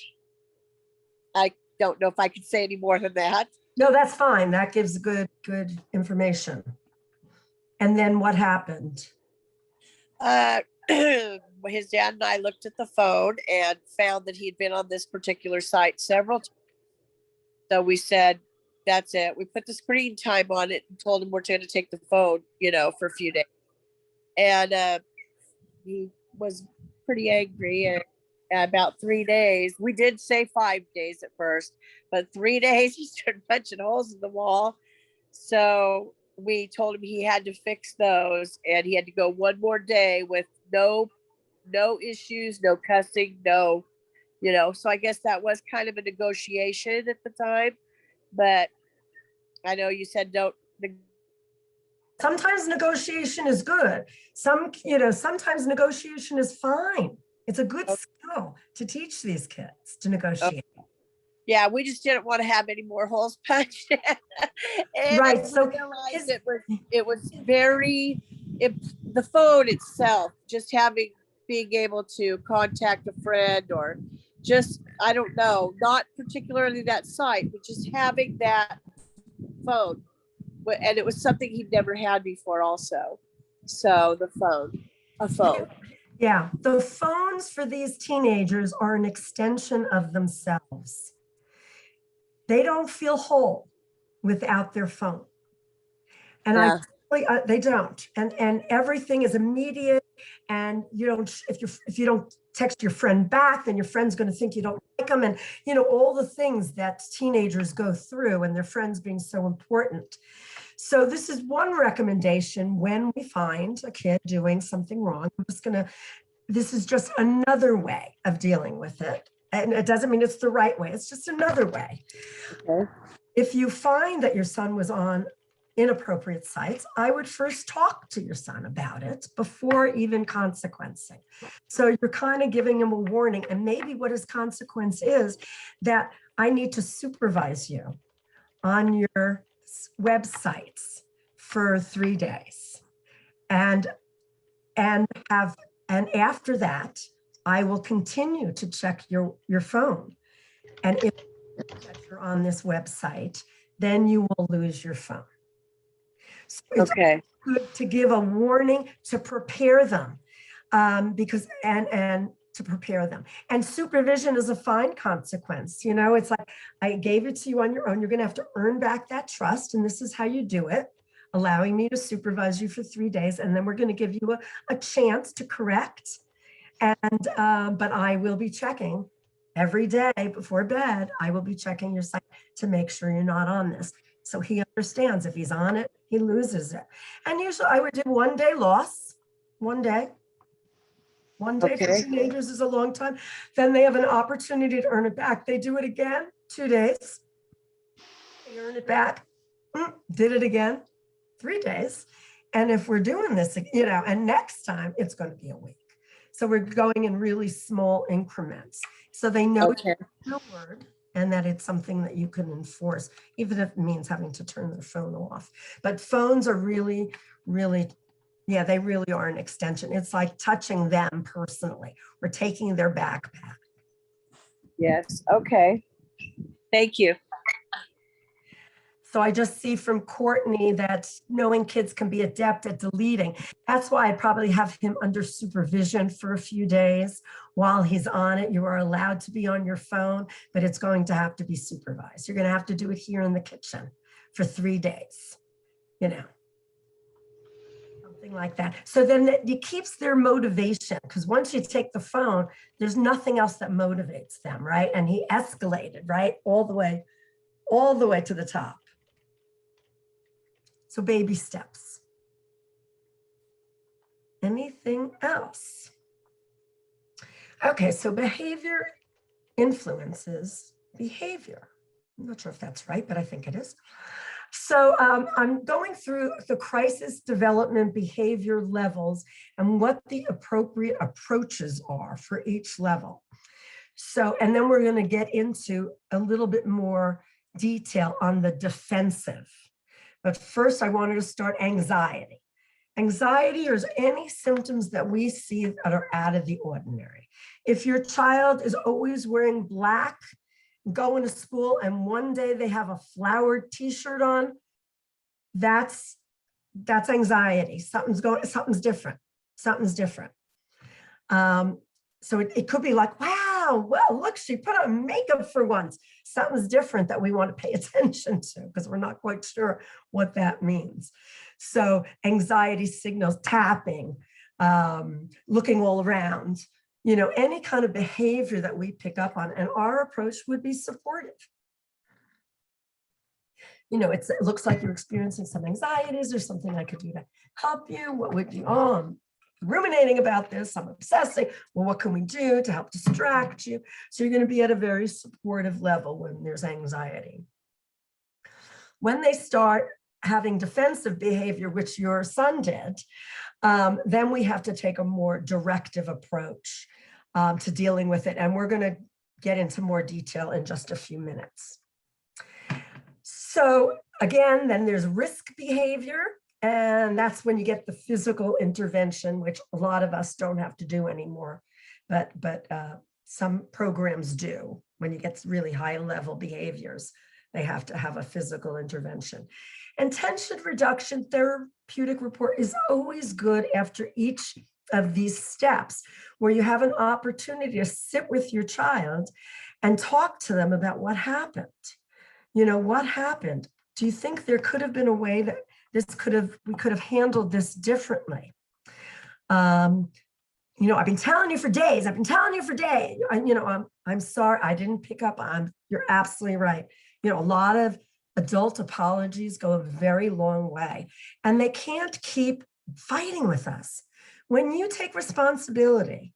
I don't know if I could say any more than that. No, that's fine. That gives good information. And then what happened? His dad and I looked at the phone and found that he'd been on this particular site several times. So we said, that's it. We put the screen time on it and told him we're going to take the phone, for a few days. And he was pretty angry. And about 3 days, we did say 5 days at first, but 3 days he started punching holes in the wall. So we told him he had to fix those, and he had to go one more day with no issues, no cussing, no, so I guess that was kind of a negotiation at the time. But I know you said don't. Sometimes negotiation is good. Sometimes negotiation is fine. It's a good skill to teach these kids to negotiate. Okay. Yeah, we just didn't want to have any more holes punched. And Right. So realized it was the phone itself, just being able to contact a friend, or just, I don't know, not particularly that site, but just having that phone. And it was something he'd never had before also. So a phone. Yeah, the phones for these teenagers are an extension of themselves. They don't feel whole without their phone. And they don't. And everything is immediate. And if you don't text your friend back, then your friend's going to think you don't like them. And, all the things that teenagers go through, and their friends being so important. So this is one recommendation when we find a kid doing something wrong. This is just another way of dealing with it. And it doesn't mean it's the right way. It's just another way. Okay. If you find that your son was on inappropriate sites, I would first talk to your son about it before even consequencing. So you're kind of giving him a warning. And maybe what his consequence is that I need to supervise you on your websites for 3 days. And after that, I will continue to check your phone. And if you're on this website, then you will lose your phone. So it's good to give a warning to prepare them, because to prepare them. And supervision is a fine consequence. It's like, I gave it to you on your own. You're going to have to earn back that trust. And this is how you do it, allowing me to supervise you for 3 days. And then we're going to give you a chance to correct. And, but I will be checking every day before bed. I will be checking your site to make sure you're not on this. So he understands if he's on it, he loses it. And usually I would do 1 day loss, 1 day. 1 day for teenagers is a long time. Then they have an opportunity to earn it back. They do it again, 2 days. They earn it back. Did it again, 3 days. And if we're doing this, and next time it's going to be a week. So we're going in really small increments. So they know your word and that it's something that you can enforce, even if it means having to turn their phone off. But phones are really, really, they really are an extension. It's like touching them personally. We're taking their backpack. Yes. Okay. Thank you. So I just see from Courtney that knowing kids can be adept at deleting. That's why I'd probably have him under supervision for a few days while he's on it. You are allowed to be on your phone, but it's going to have to be supervised. You're going to have to do it here in the kitchen for 3 days, something like that. So then it keeps their motivation, because once you take the phone, there's nothing else that motivates them, right? And he escalated, right? All the way to the top. So baby steps. Anything else? Okay, so behavior influences behavior. I'm not sure if that's right, but I think it is. So I'm going through the crisis development behavior levels and what the appropriate approaches are for each level. So, and then we're going to get into a little bit more detail on the defensive. But first, I wanted to start anxiety. Anxiety is any symptoms that we see that are out of the ordinary. If your child is always wearing black, going to school, and one day they have a flowered t-shirt on, that's anxiety. Something's different. Something's different. So it could be like, wow, well, look, she put on makeup for once. Something's different that we want to pay attention to because we're not quite sure what that means. So anxiety signals, tapping, looking all around, you know, any kind of behavior that we pick up on, and our approach would be supportive. You know, it looks like you're experiencing some anxiety. Is there something I could do to help you? What would you, I'm ruminating about this, I'm obsessing. Well, what can we do to help distract you? So you're going to be at a very supportive level when there's anxiety. When they start having defensive behavior, which your son did, then we have to take a more directive approach to dealing with it. And we're going to get into more detail in just a few minutes. So again, then there's risk behavior. And that's when you get the physical intervention, which a lot of us don't have to do anymore. But some programs do. When you get really high level behaviors, they have to have a physical intervention. And tension reduction therapeutic report is always good after each of these steps, where you have an opportunity to sit with your child and talk to them about what happened. You know, what happened? Do you think there could have been a way that we could have handled this differently? You know, I've been telling you for days. I've been telling you for days. You know, I'm sorry, I didn't pick up on. You're absolutely right. You know, a lot of adult apologies go a very long way, and they can't keep fighting with us. When you take responsibility,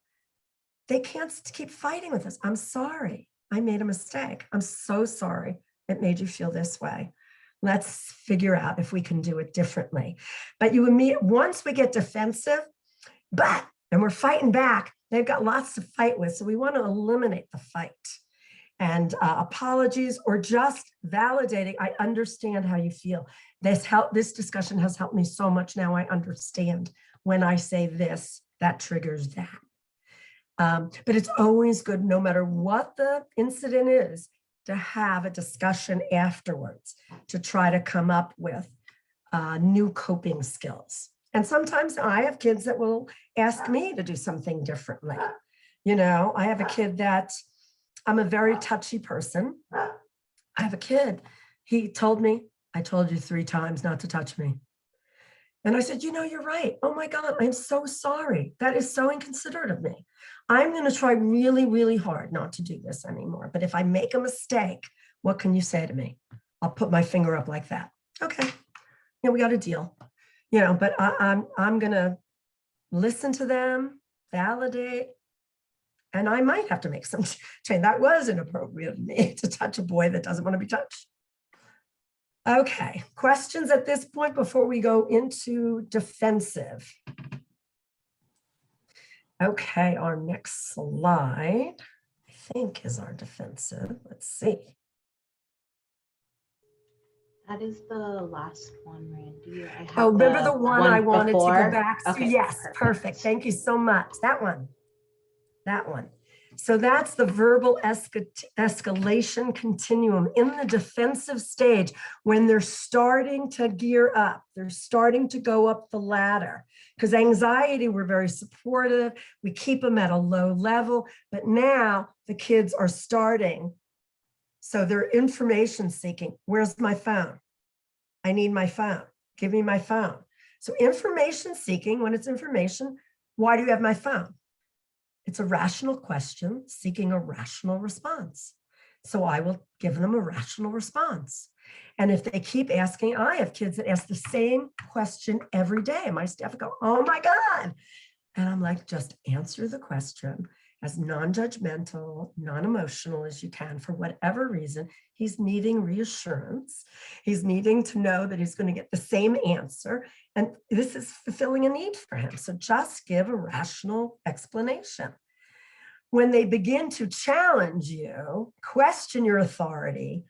they can't keep fighting with us. I'm sorry, I made a mistake. I'm so sorry it made you feel this way. Let's figure out if we can do it differently. But once we get defensive, and we're fighting back, they've got lots to fight with. So we want to eliminate the fight. And apologies, or just validating, I understand how you feel. This discussion has helped me so much. Now I understand when I say this, that triggers that. But it's always good, no matter what the incident is, to have a discussion afterwards to try to come up with new coping skills. And sometimes I have kids that will ask me to do something differently. You know, I have a kid that, I'm a very touchy person. I have a kid, he told me, I told you 3 times not to touch me. And I said, you know, you're right. Oh my God, I'm so sorry. That is so inconsiderate of me. I'm going to try really, really hard not to do this anymore. But if I make a mistake, what can you say to me? I'll put my finger up like that. Okay, yeah, we got a deal. You know, but I'm going to listen to them, validate, and I might have to make some change. That was inappropriate of me to touch a boy that doesn't want to be touched. Okay, questions at this point before we go into defensive? Okay, our next slide, I think, is our defensive. Let's see. That is the last one, Randy. I have Oh, remember the one I wanted to go back to? Okay, Yes, perfect. Thank you so much. That one. That one. So that's the verbal escalation continuum in the defensive stage, when they're starting to gear up, they're starting to go up the ladder. Because anxiety, we're very supportive, we keep them at a low level, but now the kids are starting. So they're information seeking. Where's my phone? I need my phone. Give me my phone. So information seeking, when it's information, why do you have my phone? It's a rational question seeking a rational response. So I will give them a rational response. And if they keep asking, I have kids that ask the same question every day. My staff go, oh my God, And I'm like, just answer the question as non-judgmental, non-emotional as you can for whatever reason. He's needing reassurance. He's needing to know that he's going to get the same answer. And this is fulfilling a need for him. So just give a rational explanation. When they begin to challenge you, question your authority,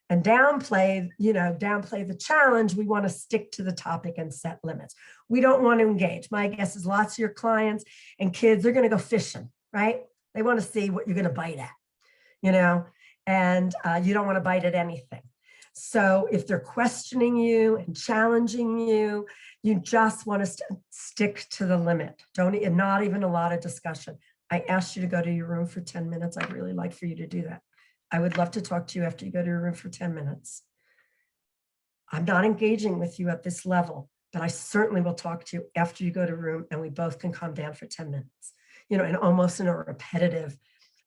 and downplay the challenge, we want to stick to the topic and set limits. We don't want to engage. My guess is lots of your clients and kids are going to go fishing, right? They want to see what you're going to bite at, and you don't want to bite at anything. So if they're questioning you and challenging you, you just want to stick to the limit. Not even a lot of discussion. I asked you to go to your room for 10 minutes. I'd really like for you to do that. I would love to talk to you after you go to your room for 10 minutes. I'm not engaging with you at this level, but I certainly will talk to you after you go to room and we both can calm down for 10 minutes, and almost in a repetitive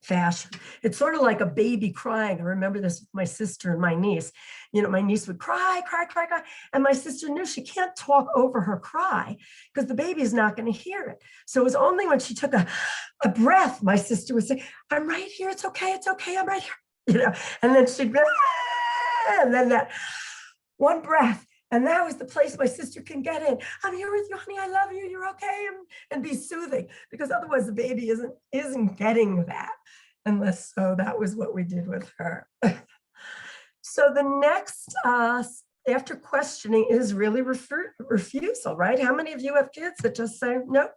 fashion. It's sort of like a baby crying. I remember this with my sister and my niece. My niece would cry. And my sister knew she can't talk over her cry because the baby is not going to hear it. So it was only when she took a breath, my sister would say, I'm right here. It's okay. I'm right here. And then she'd and then that one breath. And that was the place my sister can get in. I'm here with you, honey. I love you. You're okay. And be soothing, because otherwise the baby isn't getting that. Unless, so that was what we did with her. So the next, after questioning, is really refusal, right? How many of you have kids that just say, nope,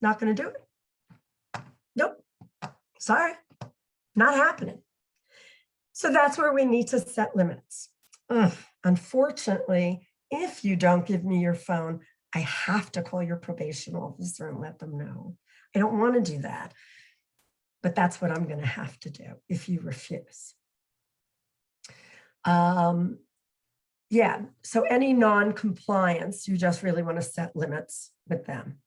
not going to do it? Nope, sorry, not happening. So that's where we need to set limits. Unfortunately, if you don't give me your phone, I have to call your probation officer and let them know. I don't want to do that, but that's what I'm going to have to do if you refuse. Yeah, so any non-compliance, you just really want to set limits with them.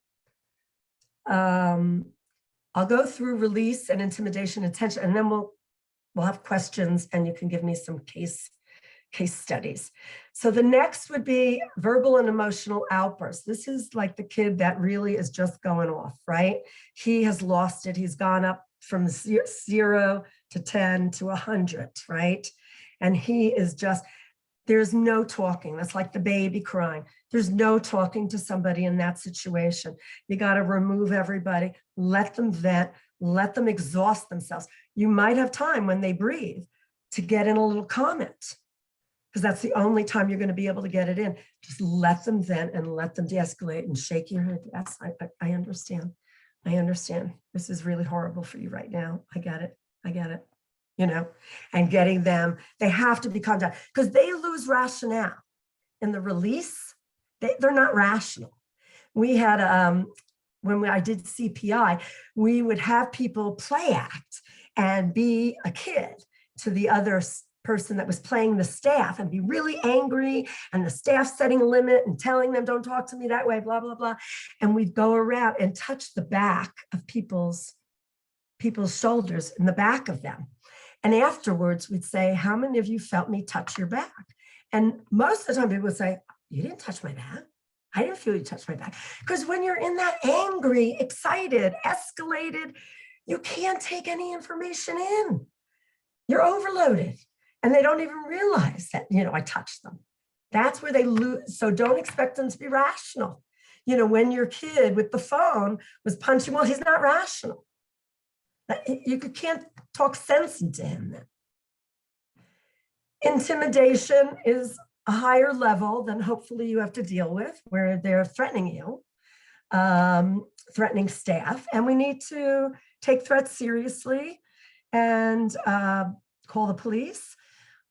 I'll go through release and intimidation and tension, and then we'll have questions and you can give me some case studies. So the next would be verbal and emotional outbursts. This is like the kid that really is just going off, right? He has lost it. He's gone up from 0 to 10 to 100, right? And he is just, there's no talking. That's like the baby crying. There's no talking to somebody in that situation. You got to remove everybody, let them vent, let them exhaust themselves. You might have time when they breathe to get in a little comment, because that's the only time you're going to be able to get it in. Just let them vent and let them de-escalate and shake your head. Yes, I understand. I understand. This is really horrible for you right now. I get it. And getting them, they have to be calmed down because they lose rationale in the release. They're not rational. We had, when I did CPI, we would have people play act and be a kid to the other person that was playing the staff and be really angry, and the staff setting a limit and telling them, don't talk to me that way, blah, blah, blah. And we'd go around and touch the back of people's shoulders, in the back of them. And afterwards we'd say, how many of you felt me touch your back? And most of the time people would say, you didn't touch my back. I didn't feel you touch my back. Because when you're in that angry, excited, escalated, you can't take any information in. You're overloaded. And they don't even realize that, I touched them. That's where they lose. So don't expect them to be rational. When your kid with the phone was punching, well, he's not rational. You can't talk sense into him then. Intimidation is a higher level than hopefully you have to deal with, where they're threatening you, threatening staff. And we need to take threats seriously and call the police.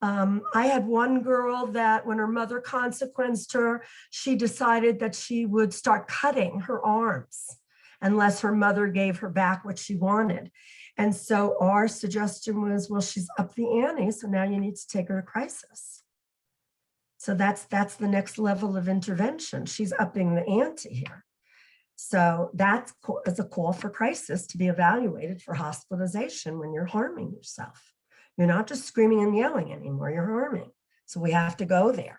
I had one girl that when her mother consequenced her, she decided that she would start cutting her arms unless her mother gave her back what she wanted. And so our suggestion was, well, she's up the ante, so now you need to take her to crisis. So that's the next level of intervention. She's upping the ante here. So that's a call for crisis to be evaluated for hospitalization when you're harming yourself. You're not just screaming and yelling anymore, you're harming. So we have to go there.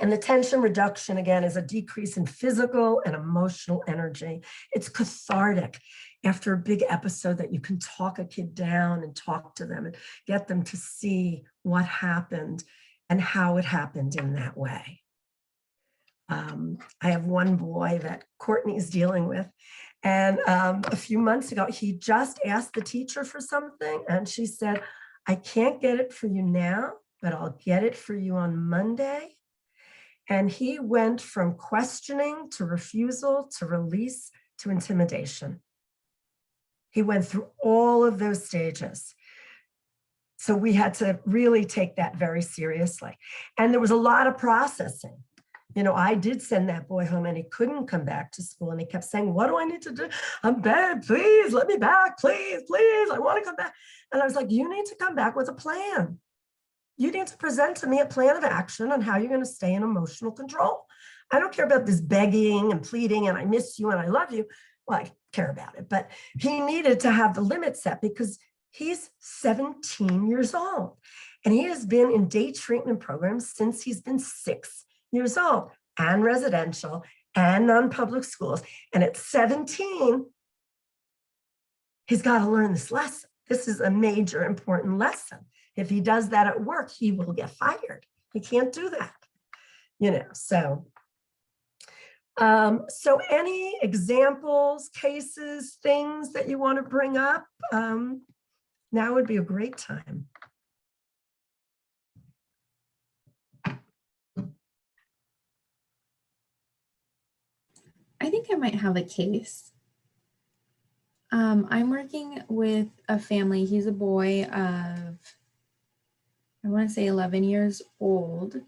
And the tension reduction, again, is a decrease in physical and emotional energy. It's cathartic after a big episode that you can talk a kid down and talk to them and get them to see what happened and how it happened in that way. I have one boy that Courtney is dealing with. And a few months ago, he just asked the teacher for something. And she said, I can't get it for you now, but I'll get it for you on Monday. And he went from questioning to refusal to release to intimidation. He went through all of those stages. So we had to really take that very seriously. And there was a lot of processing. You know, I did send that boy home and he couldn't come back to school. And he kept saying, what do I need to do? I'm bad, please let me back, please, please, I want to come back. And I was like, you need to come back with a plan. You need to present to me a plan of action on how you're going to stay in emotional control. I don't care about this begging and pleading and I miss you and I love you. Well, I care about it, but he needed to have the limit set because he's 17 years old and he has been in day treatment programs since he's been 6 years old and residential and non-public schools. And at 17, he's got to learn this lesson. This is a major important lesson. If he does that at work, he will get fired. He can't do that, you know, so. So any examples, cases, things that you want to bring up, now would be a great time. I think I might have a case. I'm working with a family. He's a boy of, I want to say 11 years old.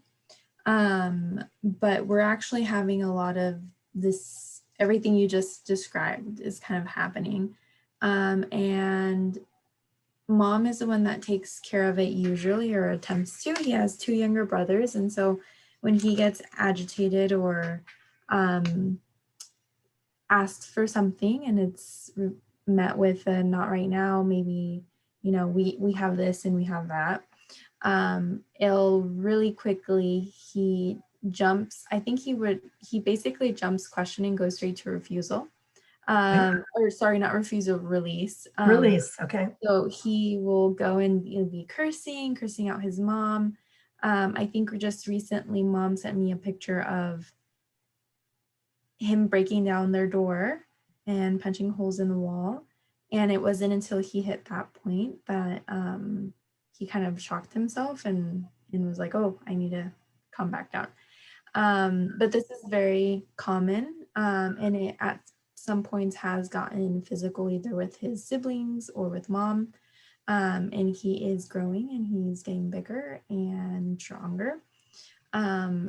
But we're actually having a lot of this, everything you just described is kind of happening. And mom is the one that takes care of it usually, or attempts to. He has 2 younger brothers. And so when he gets agitated or asked for something and it's met with a not right now, maybe, you know, we have this and we have that. It'll really quickly, he jumps, I think he basically jumps questioning, goes straight to refusal. Or sorry, not refusal, release. Release, okay. So he will go and be cursing out his mom. I think just recently mom sent me a picture of him breaking down their door and punching holes in the wall. And it wasn't until he hit that point that he kind of shocked himself and was like, oh, I need to calm back down. But this is very common, and it at some points has gotten physical either with his siblings or with mom. And he is growing and he's getting bigger and stronger.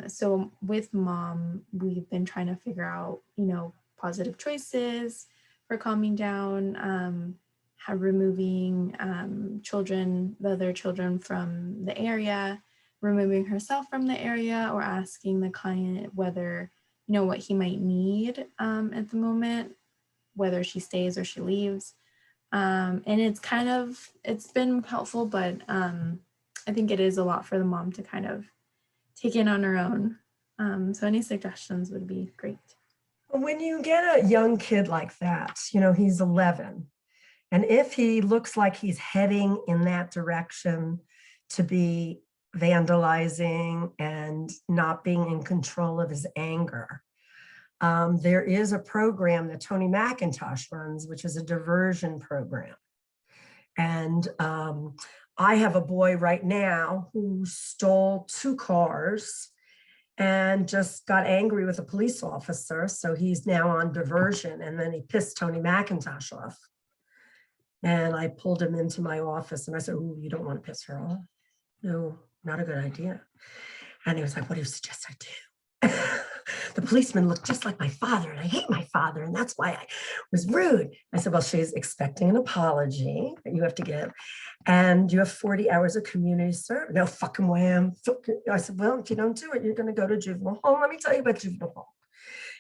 So with mom, we've been trying to figure out, you know, positive choices for calming down, removing the other children from the area, removing herself from the area, or asking the client whether, you know, what he might need at the moment, whether she stays or she leaves. And it's been helpful, but I think it is a lot for the mom to kind of take in on her own. So any suggestions would be great. When you get a young kid like that, you know, he's 11, and if he looks like he's heading in that direction to be vandalizing and not being in control of his anger, there is a program that Tony McIntosh runs, which is a diversion program. And I have a boy right now who stole 2 cars and just got angry with a police officer. So he's now on diversion. And then he pissed Tony McIntosh off. And I pulled him into my office and I said, "Ooh, you don't want to piss her off? No, not a good idea." And he was like, "What do you suggest I do?" The policeman looked just like my father and I hate my father and that's why I was rude. I said, "Well, she's expecting an apology that you have to give and you have 40 hours of community service." "No, fucking wham." I said, "Well, if you don't do it, you're going to go to juvenile hall. Let me tell you about juvenile hall.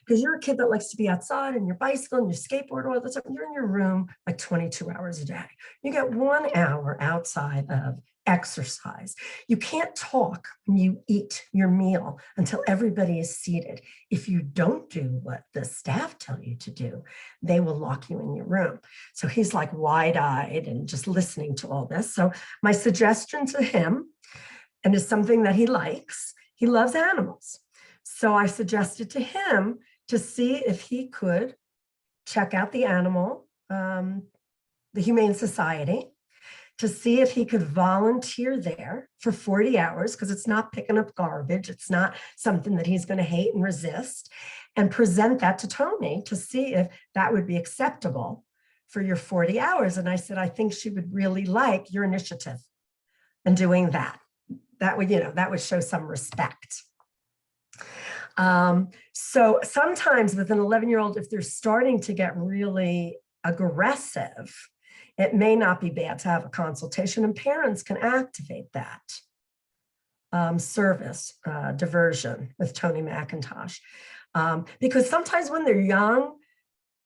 Because you're a kid that likes to be outside and your bicycle and your skateboard all the time. You're in your room like 22 hours a day. You get 1 hour outside of exercise. You can't talk when you eat your meal until everybody is seated. If you don't do what the staff tell you to do, they will lock you in your room. So he's like wide-eyed and just listening to all this. So my suggestion to him, and is something that he likes, he loves animals. So I suggested to him to see if he could check out the animal, the Humane Society, to see if he could volunteer there for 40 hours, because it's not picking up garbage. It's not something that he's going to hate and resist, and present that to Tony to see if that would be acceptable for your 40 hours. And I said, I think she would really like your initiative in doing that. That would, that would show some respect. So sometimes with an 11-year-old, if they're starting to get really aggressive, it may not be bad to have a consultation, and parents can activate that service, diversion with Tony McIntosh. Because sometimes when they're young,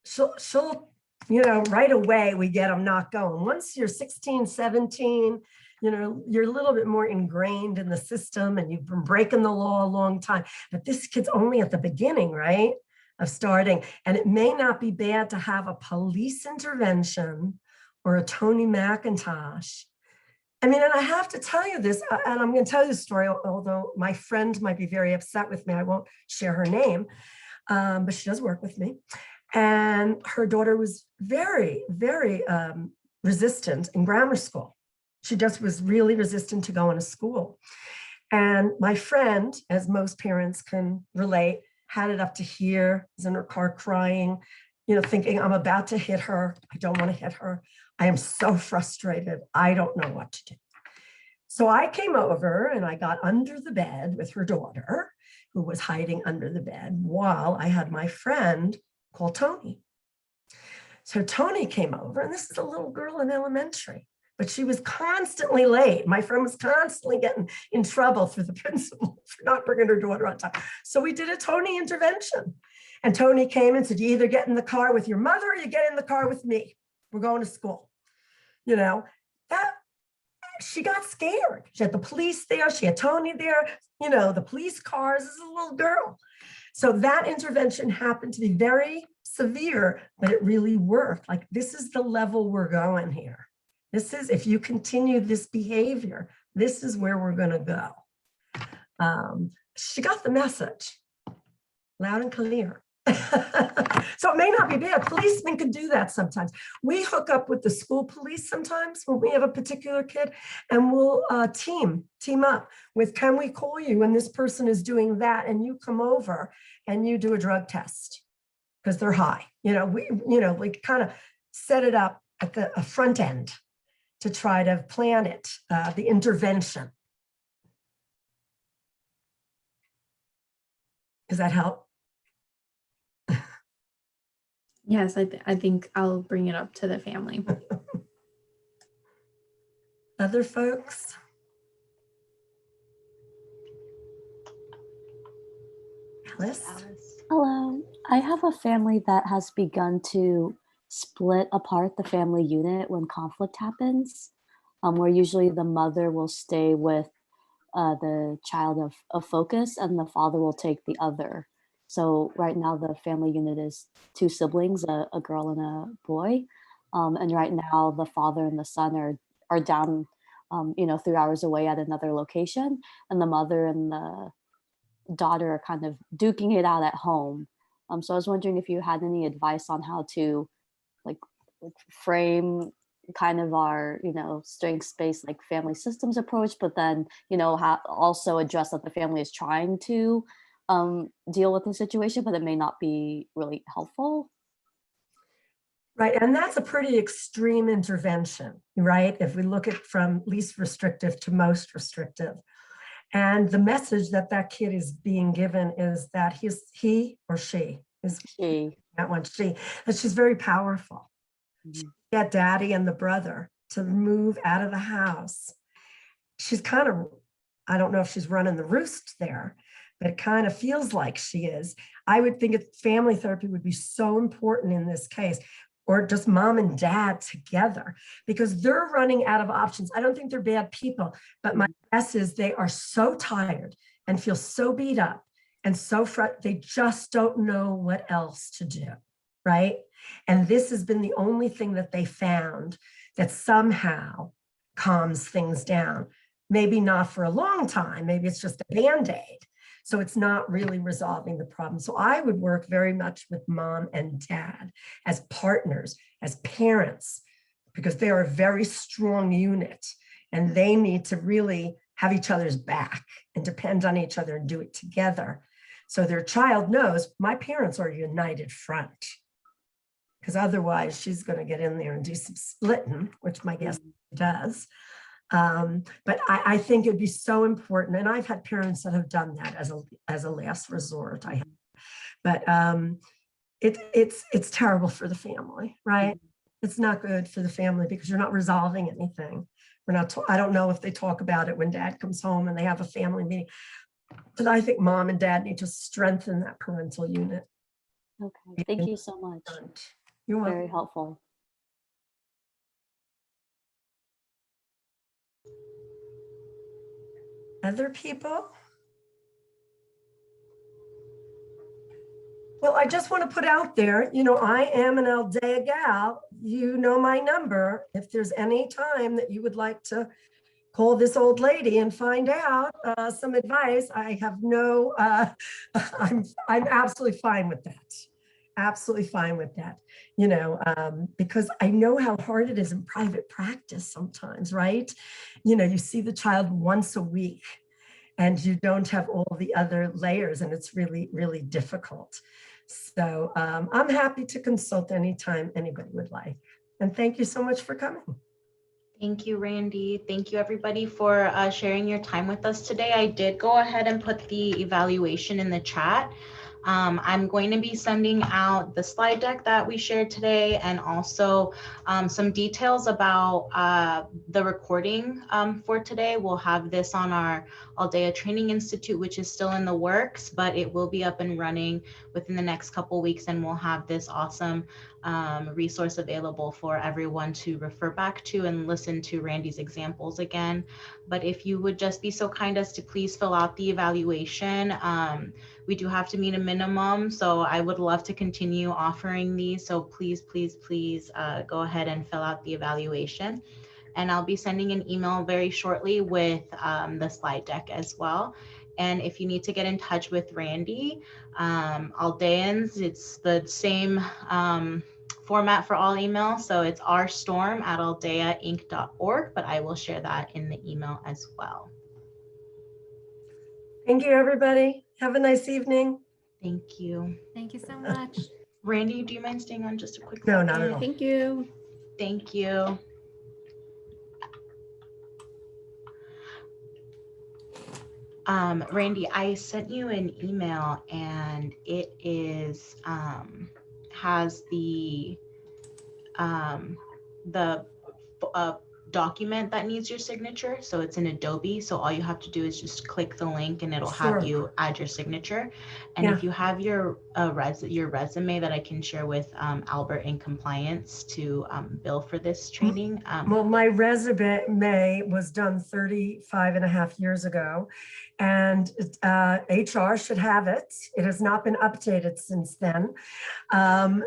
she'll, right away we get them not going. Once you're 16, 17, you're a little bit more ingrained in the system and you've been breaking the law a long time. But this kid's only at the beginning, right, of starting. And it may not be bad to have a police intervention or a Tony McIntosh. I mean, and I have to tell you this, and I'm going to tell you the story, although my friend might be very upset with me. I won't share her name, but she does work with me. And her daughter was very, very resistant in grammar school. She just was really resistant to going to school. And my friend, as most parents can relate, had it up to here, was in her car crying, thinking, I'm about to hit her. I don't want to hit her. I am so frustrated. I don't know what to do. So I came over and I got under the bed with her daughter, who was hiding under the bed, while I had my friend call Tony. So Tony came over, and this is a little girl in elementary, but she was constantly late. My friend was constantly getting in trouble through the principal for not bringing her daughter on time. So we did a Tony intervention. And Tony came and said, you either get in the car with your mother or you get in the car with me. We're going to school. That she got scared. She had the police there. She had Tony there, the police cars. This is a little girl. So that intervention happened to be very severe, but it really worked. Like, this is the level we're going here. This is, if you continue this behavior, this is where we're going to go. She got the message loud and clear. So it may not be bad. Policemen can do that sometimes. We hook up with the school police sometimes when we have a particular kid, and we'll team up with, can we call you when this person is doing that, and you come over and you do a drug test because they're high. We kind of set it up at the front end to try to plan it, the intervention. Does that help? Yes, I think I'll bring it up to the family. Other folks? Alice? Hello. I have a family that has begun to split apart the family unit when conflict happens, where usually the mother will stay with the child of focus and the father will take the other. So right now the family unit is 2 siblings, a girl and a boy. And right now the father and the son are down, 3 hours away at another location. And the mother and the daughter are kind of duking it out at home. So I was wondering if you had any advice on how to like frame kind of our, strength space, like family systems approach, but then, how also address that the family is trying to deal with the situation, but it may not be really helpful. Right, and that's a pretty extreme intervention, right? If we look at from least restrictive to most restrictive. And the message that that kid is being given is that he or she is that one, that she's very powerful. Mm-hmm. Get daddy and the brother to move out of the house. She's kind of, I don't know if she's running the roost there, but it kind of feels like she is. I would think family therapy would be so important in this case, or just mom and dad together, because they're running out of options. I don't think they're bad people, but my guess is they are so tired and feel so beat up and so they just don't know what else to do, right? And this has been the only thing that they found that somehow calms things down. Maybe not for a long time, maybe it's just a Band-Aid. So it's not really resolving the problem. So I would work very much with mom and dad as partners, as parents, because they are a very strong unit and they need to really have each other's back and depend on each other and do it together. So their child knows my parents are a united front, because otherwise she's going to get in there and do some splitting, which my guess does. But I think it'd be so important. And I've had parents that have done that as a last resort. But it's terrible for the family, right? It's not good for the family because you're not resolving anything. I don't know if they talk about it when dad comes home and they have a family meeting. But I think mom and dad need to strengthen that parental unit. Okay, thank you so much. You're welcome. Very helpful. Other people? Well, I just want to put out there, I am an Aldea gal. You know my number. If there's any time that you would like to call this old lady and find out some advice, I have no, I'm absolutely fine with that. Absolutely fine with that, because I know how hard it is in private practice sometimes, right? You see the child once a week and you don't have all the other layers, and it's really, really difficult. So I'm happy to consult anytime anybody would like. And thank you so much for coming. Thank you, Randi. Thank you, everybody, for sharing your time with us today. I did go ahead and put the evaluation in the chat. I'm going to be sending out the slide deck that we shared today, and also some details about the recording for today. We'll have this on our Aldea Training Institute, which is still in the works, but it will be up and running within the next couple weeks, and we'll have this awesome resource available for everyone to refer back to and listen to Randi's examples again. But if you would just be so kind as to please fill out the evaluation. We do have to meet a minimum, so I would love to continue offering these. So please, please, please go ahead and fill out the evaluation. And I'll be sending an email very shortly with the slide deck as well. And if you need to get in touch with Randi, Aldeans, it's the same format for all emails. So it's rstorm@aldeainc.org, but I will share that in the email as well. Thank you, everybody. Have a nice evening. Thank you. Thank you so much. Randy, do you mind staying on just a quick No, second? not at all. Thank you. Thank you. Randi, I sent you an email and it is has the document that needs your signature. So it's in Adobe. So all you have to do is just click the link and it'll have you add your signature. And if you have your resume that I can share with Albert in compliance to bill for this training. Well, my resume was done 35 and a half years ago, and HR should have it. It has not been updated since then.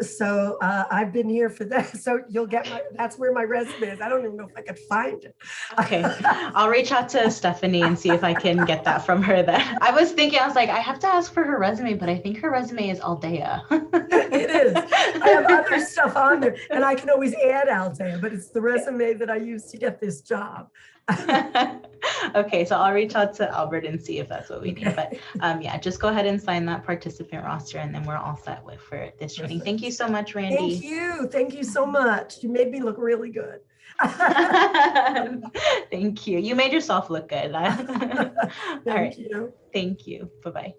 So I've been here for that. So you'll get that's where my resume is. I don't even know if I could find it. Okay, I'll reach out to Stephanie and see if I can get that from her then. I was like, I have to ask for her resume, but I think her resume is Aldea. It is. I have other stuff on there and I can always add Aldea, but it's the resume that I used to get this job. Okay, so I'll reach out to Albert and see if that's what we need. But yeah, just go ahead and sign that participant roster and then we're all set for this training. Thank you so much, Randi. Thank you. Thank you so much. You made me look really good. Thank you. You made yourself look good. All right. You. Thank you. Bye-bye.